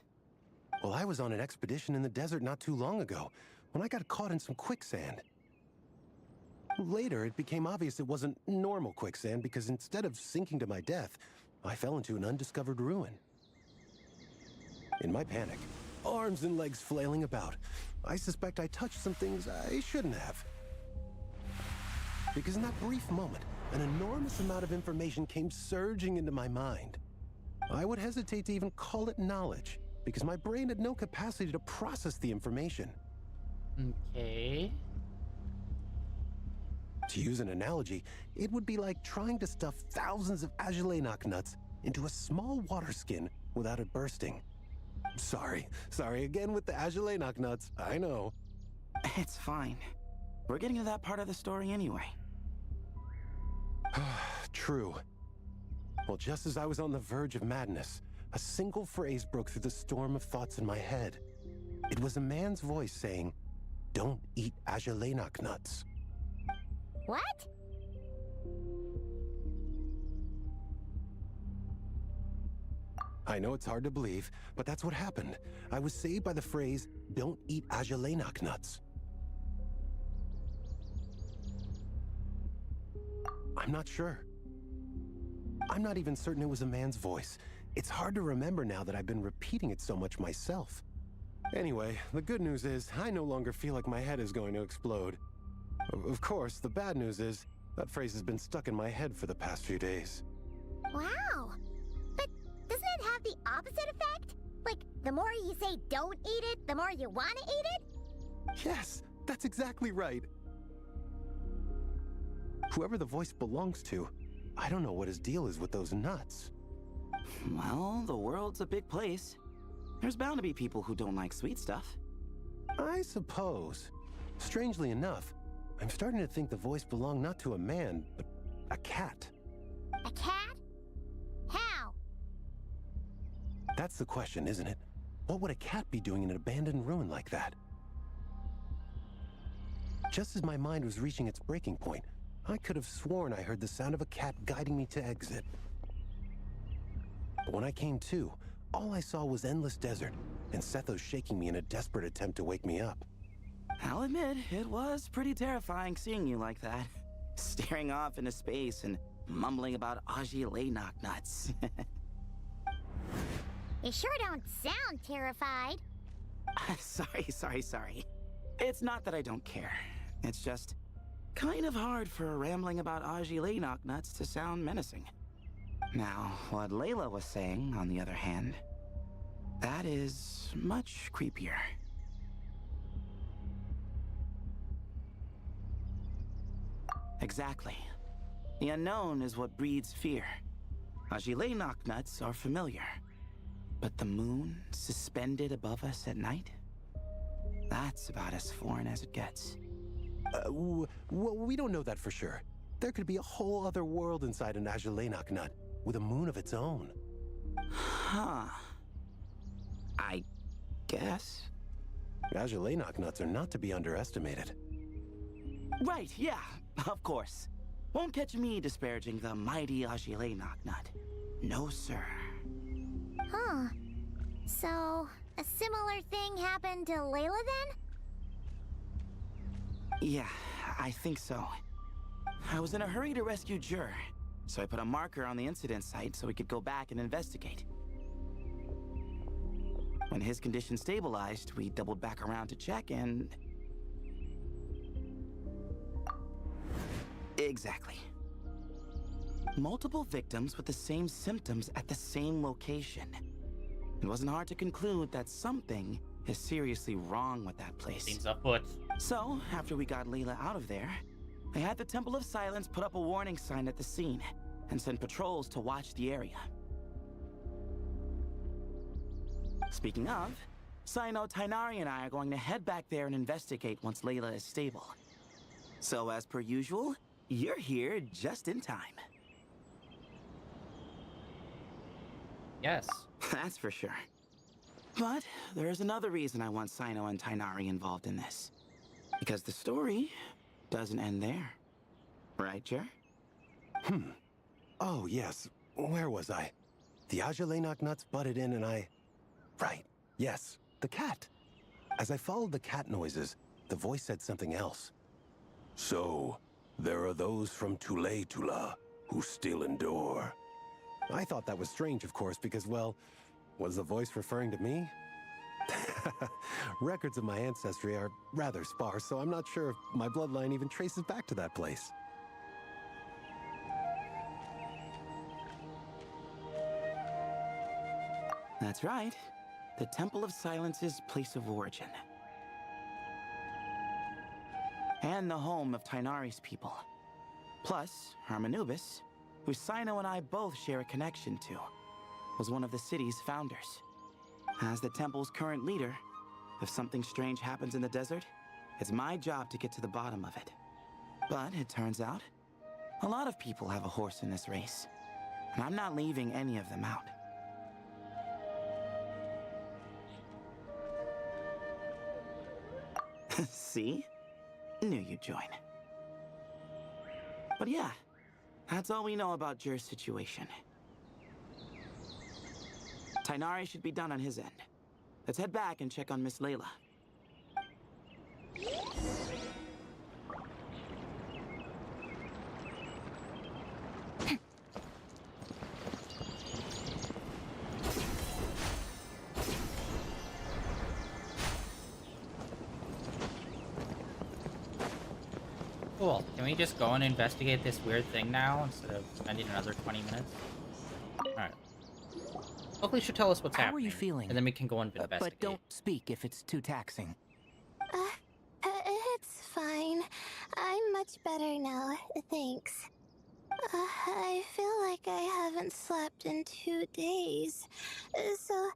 Well, I was on an expedition in the desert not too long ago when I got caught in some quicksand. Later, it became obvious it wasn't normal quicksand because instead of sinking to my death, I fell into an undiscovered ruin. In my panic, arms and legs flailing about, I suspect I touched some things I shouldn't have. Because in that brief moment, an enormous amount of information came surging into my mind. I would hesitate to even call it knowledge, because my brain had no capacity to process the information. Okay. To use an analogy, it would be like trying to stuff thousands of Agilanok nuts into a small water skin without it bursting. Sorry again with the Agilanok nuts, I know. It's fine. We're getting to that part of the story anyway. True. Well, just as I was on the verge of madness, a single phrase broke through the storm of thoughts in my head. It was a man's voice saying, "Don't eat Agilanok nuts." What? I know it's hard to believe, but that's what happened. I was saved by the phrase, "Don't eat Agilanok nuts." I'm not sure. I'm not even certain it was a man's voice. It's hard to remember now that I've been repeating it so much myself. Anyway, the good news is I no longer feel like my head is going to explode. Of course, the bad news is that phrase has been stuck in my head for the past few days. Wow. But doesn't it have the opposite effect? Like, the more you say don't eat it, the more you want to eat it? Yes, that's exactly right. Whoever the voice belongs to, I don't know what his deal is with those nuts. Well, the world's a big place. There's bound to be people who don't like sweet stuff. I suppose. Strangely enough, I'm starting to think the voice belonged not to a man, but a cat. A cat? How? That's the question, isn't it? What would a cat be doing in an abandoned ruin like that? Just as my mind was reaching its breaking point, I could have sworn I heard the sound of a cat guiding me to exit. But when I came to, all I saw was endless desert, and Sethos shaking me in a desperate attempt to wake me up. I'll admit, it was pretty terrifying seeing you like that. Staring off into space and mumbling about Aji knock nuts. You sure don't sound terrified. Sorry. It's not that I don't care. It's just kind of hard for rambling about Aji knock nuts to sound menacing. Now, what Layla was saying, on the other hand, that is much creepier. Exactly. The unknown is what breeds fear. Aji knock nuts are familiar. But the moon suspended above us at night? That's about as foreign as it gets. Well, we don't know that for sure. There could be a whole other world inside an Ajilenak nut, with a moon of its own. Huh. I guess. Ajilenak nuts are not to be underestimated. Right, yeah, of course. Won't catch me disparaging the mighty Ajilenak nut. No, sir. Huh. So, a similar thing happened to Layla then? Yeah, I think so. I was in a hurry to rescue Jur, so I put a marker on the incident site so we could go back and investigate. When his condition stabilized, we doubled back around to check and... Exactly. Multiple victims with the same symptoms at the same location. It wasn't hard to conclude that something is seriously wrong with that place. Seems afoot. So, after we got Layla out of there, I had the Temple of Silence put up a warning sign at the scene and send patrols to watch the area. Speaking of, Sino, Tainari, and I are going to head back there and investigate once Layla is stable. So, as per usual, you're here just in time. Yes. That's for sure. But there's another reason I want Sino and Tainari involved in this. Because the story doesn't end there. Right, Jer? Oh, yes. Where was I? The Ajilenak nuts butted in and I... Right. Yes. The cat. As I followed the cat noises, the voice said something else. So, there are those from Tula who still endure. I thought that was strange, of course, because, well, was the voice referring to me? Records of my ancestry are rather sparse, so I'm not sure if my bloodline even traces back to that place. That's right. The Temple of Silence's place of origin. And the home of Tainari's people. Plus, Hermanubis, who Sino and I both share a connection to, was one of the city's founders. As the temple's current leader, if something strange happens in the desert, it's my job to get to the bottom of it. But it turns out, a lot of people have a horse in this race, and I'm not leaving any of them out. See? Knew you'd join. But yeah, that's all we know about Jur's situation. Tainari should be done on his end. Let's head back and check on Miss Layla. Cool. Can we just go and investigate this weird thing now instead of spending another 20 minutes? Alright. Hopefully she'll tell us what's happening. How are you feeling? And then we can go and investigate. But don't speak if it's too taxing. It's fine. I'm much better now, thanks. I feel like I haven't slept in 2 days, so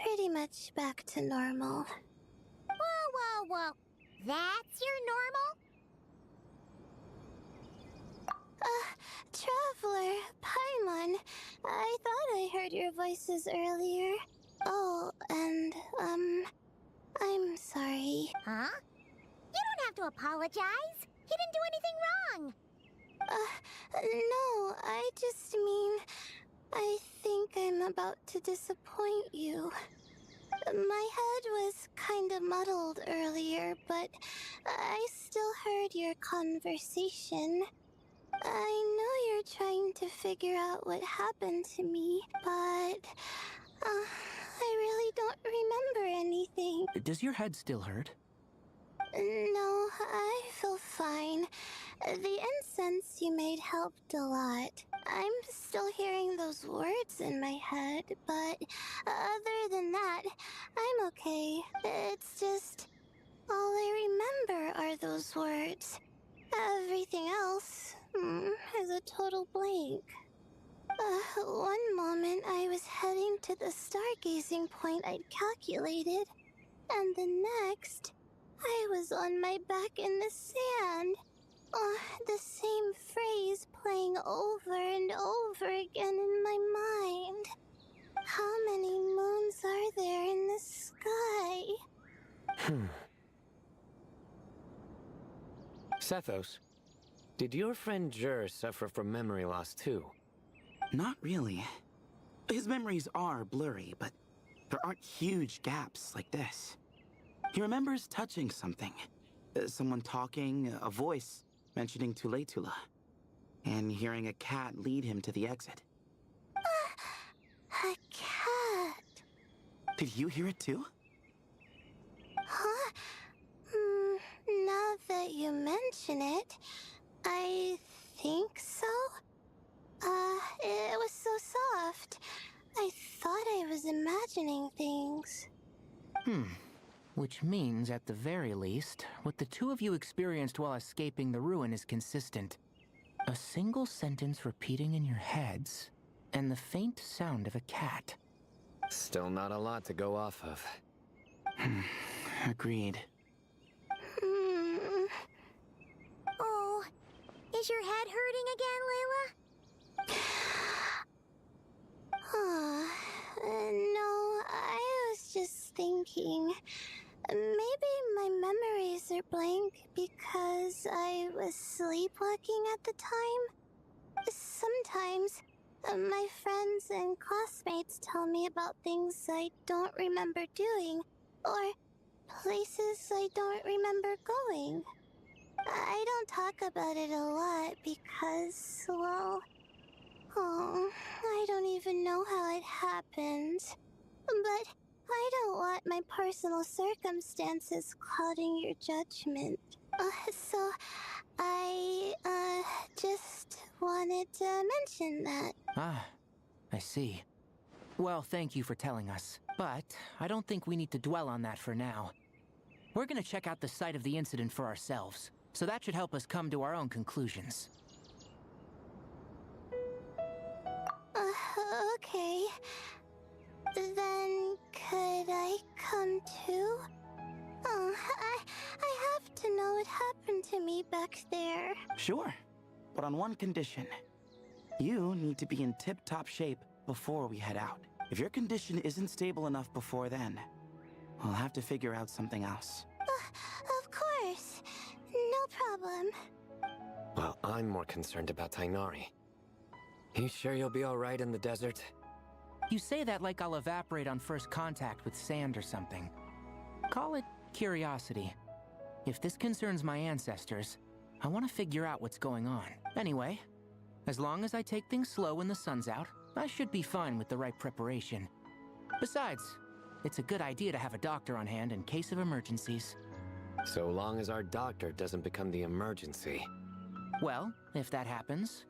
pretty much back to normal. Well, whoa, whoa. That's your normal? Traveler, Paimon, I thought I heard your voices earlier. Oh, and, I'm sorry. Huh? You don't have to apologize. You didn't do anything wrong. No, I just mean, I think I'm about to disappoint you. My head was kinda muddled earlier, but I still heard your conversation. I know you're trying to figure out what happened to me, but I really don't remember anything. Does your head still hurt? No, I feel fine. The incense you made helped a lot. I'm still hearing those words in my head, but other than that, I'm okay. It's just all I remember are those words. Everything else is a total blank. One moment I was heading to the stargazing point I'd calculated, and the next, I was on my back in the sand. The same phrase playing over and over again in my mind. How many moons are there in the sky? Sethos, did your friend Jur suffer from memory loss too? Not really. His memories are blurry, but there aren't huge gaps like this. He remembers touching something. Someone talking, a voice mentioning Tuletula, and hearing a cat lead him to the exit. A cat. Did you hear it too? Huh? Now that you mention it, I think so. It was so soft. I thought I was imagining things. Which means, at the very least, what the two of you experienced while escaping the ruin is consistent. A single sentence repeating in your heads, and the faint sound of a cat. Still not a lot to go off of. Agreed. Oh, is your head hurting again, Layla? No, I was just thinking. Maybe my memories are blank because I was sleepwalking at the time. Sometimes, my friends and classmates tell me about things I don't remember doing, or places I don't remember going. I don't talk about it a lot because, well, I don't even know how it happened. But I don't want my personal circumstances clouding your judgment. So I, just wanted to mention that. Ah, I see. Well, thank you for telling us. But I don't think we need to dwell on that for now. We're gonna check out the site of the incident for ourselves, so that should help us come to our own conclusions. Okay. Then could I come too? I have to know what happened to me back there. Sure, but on one condition. You need to be in tip-top shape before we head out. If your condition isn't stable enough before then, we'll have to figure out something else. Of course. No problem. Well, I'm more concerned about Tainari. You sure you'll be alright in the desert? You say that like I'll evaporate on first contact with sand or something. Call it curiosity. If this concerns my ancestors, I want to figure out what's going on. Anyway, as long as I take things slow when the sun's out, I should be fine with the right preparation. Besides, it's a good idea to have a doctor on hand in case of emergencies. So long as our doctor doesn't become the emergency. Well, if that happens,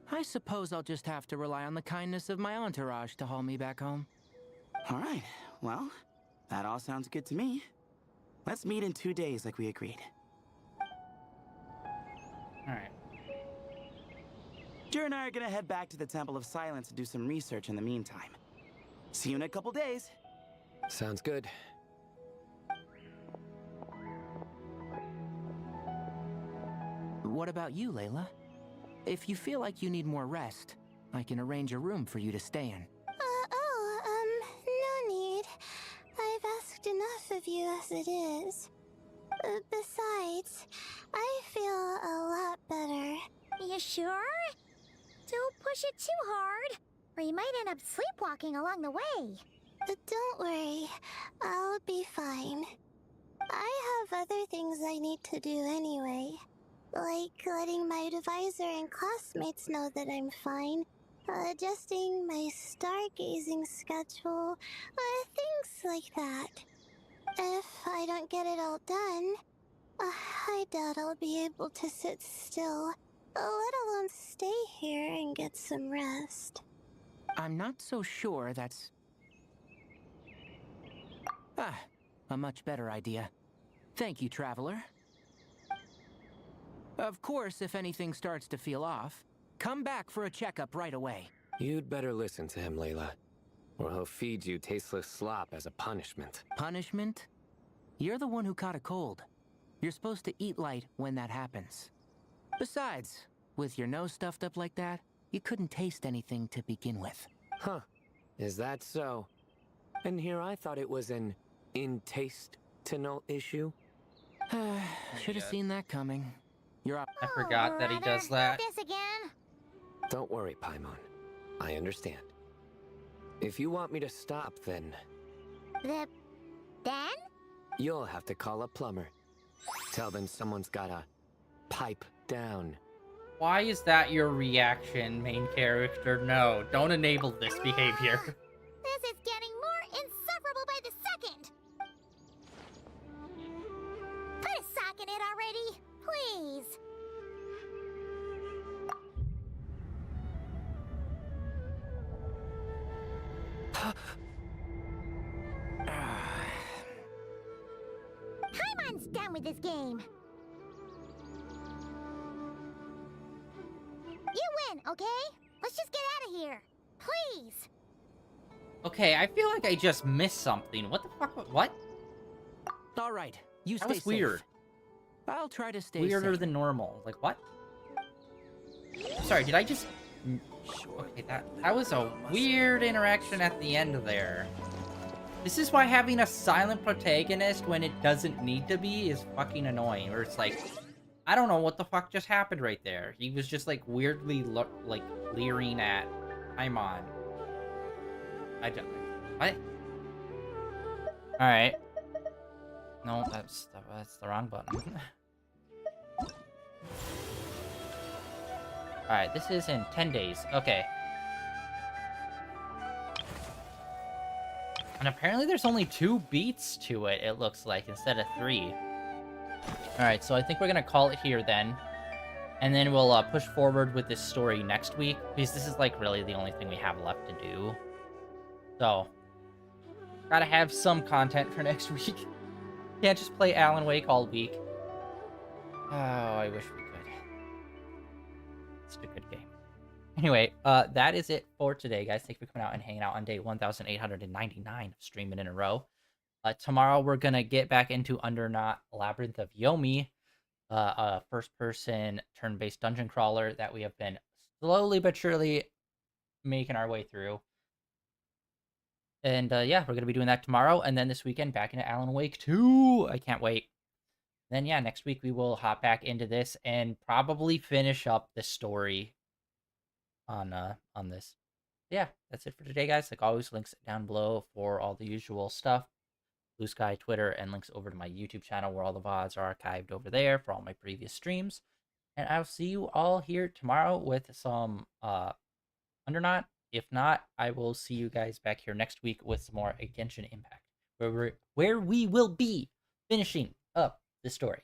I suppose I'll just have to rely on the kindness of my entourage to haul me back home. All right, well, that all sounds good to me. Let's meet in 2 days like we agreed. Alright. Jer and I are gonna head back to the Temple of Silence to do some research in the meantime. See you in a couple days. Sounds good. what about you, Layla? If you feel like you need more rest, I can arrange a room for you to stay in. No need. I've asked enough of you as it is. Besides, I feel a lot better. You sure? Don't push it too hard, or you might end up sleepwalking along the way. Don't worry, I'll be fine. I have other things I need to do anyway. Like letting my advisor and classmates know that I'm fine, adjusting my stargazing schedule, things like that. If I don't get it all done, I doubt I'll be able to sit still, let alone stay here and get some rest. I'm not so sure that's... a much better idea. Thank you, Traveler. Of course, if anything starts to feel off, come back for a checkup right away. You'd better listen to him, Layla, or he'll feed you tasteless slop as a punishment. Punishment? You're the one who caught a cold. You're supposed to eat light when that happens. Besides, with your nose stuffed up like that, you couldn't taste anything to begin with. Huh. Is that so? And here I thought it was an in-taste-to-no issue. Should have seen that coming. You're up. I forgot that he does that. This again? Don't worry, Paimon. I understand. If you want me to stop, then Then? you'll have to call a plumber. Tell them someone's gotta pipe down. Why is that your reaction, main character? No, don't enable this behavior. This is getting more insufferable by the second! Put a sock in it already, please! Paimon's done with this game. You win, okay? Let's just get out of here. Please! Okay, I feel like I just missed something. What the fuck? What? All right, you That stay was weird. safe. I'll try to stay Weirder safe. than normal. Like, what? Sorry, did I just... Okay, that was a weird interaction at the end there. This is why having a silent protagonist when it doesn't need to be is fucking annoying. Where it's like, I don't know what the fuck just happened right there. He was just like weirdly leering at Paimon. I don't... What? Alright. No, that's the wrong button. Alright, this is in 10 days. Okay. And apparently there's only 2 beats to it, it looks like, instead of 3. Alright, so I think we're gonna call it here then. And then we'll push forward with this story next week, because this is like really the only thing we have left to do. So, gotta have some content for next week. Can't just play Alan Wake all week. Oh, I wish we could. It's a good game. Anyway, that is it for today, guys. Thank you for coming out and hanging out on day 1,899 of streaming in a row. Tomorrow, we're going to get back into Undernot Labyrinth of Yomi, a first-person turn-based dungeon crawler that we have been slowly but surely making our way through. And yeah, we're going to be doing that tomorrow. And then this weekend, back into Alan Wake 2. I can't wait. Then yeah, next week we will hop back into this and probably finish up the story on this. Yeah, that's it for today, guys. Like always, links down below for all the usual stuff. Blue Sky, Twitter, and links over to my YouTube channel where all the VODs are archived over there for all my previous streams. And I'll see you all here tomorrow with some Undernot. If not, I will see you guys back here next week with some more Genshin Impact, where we will be finishing up the story.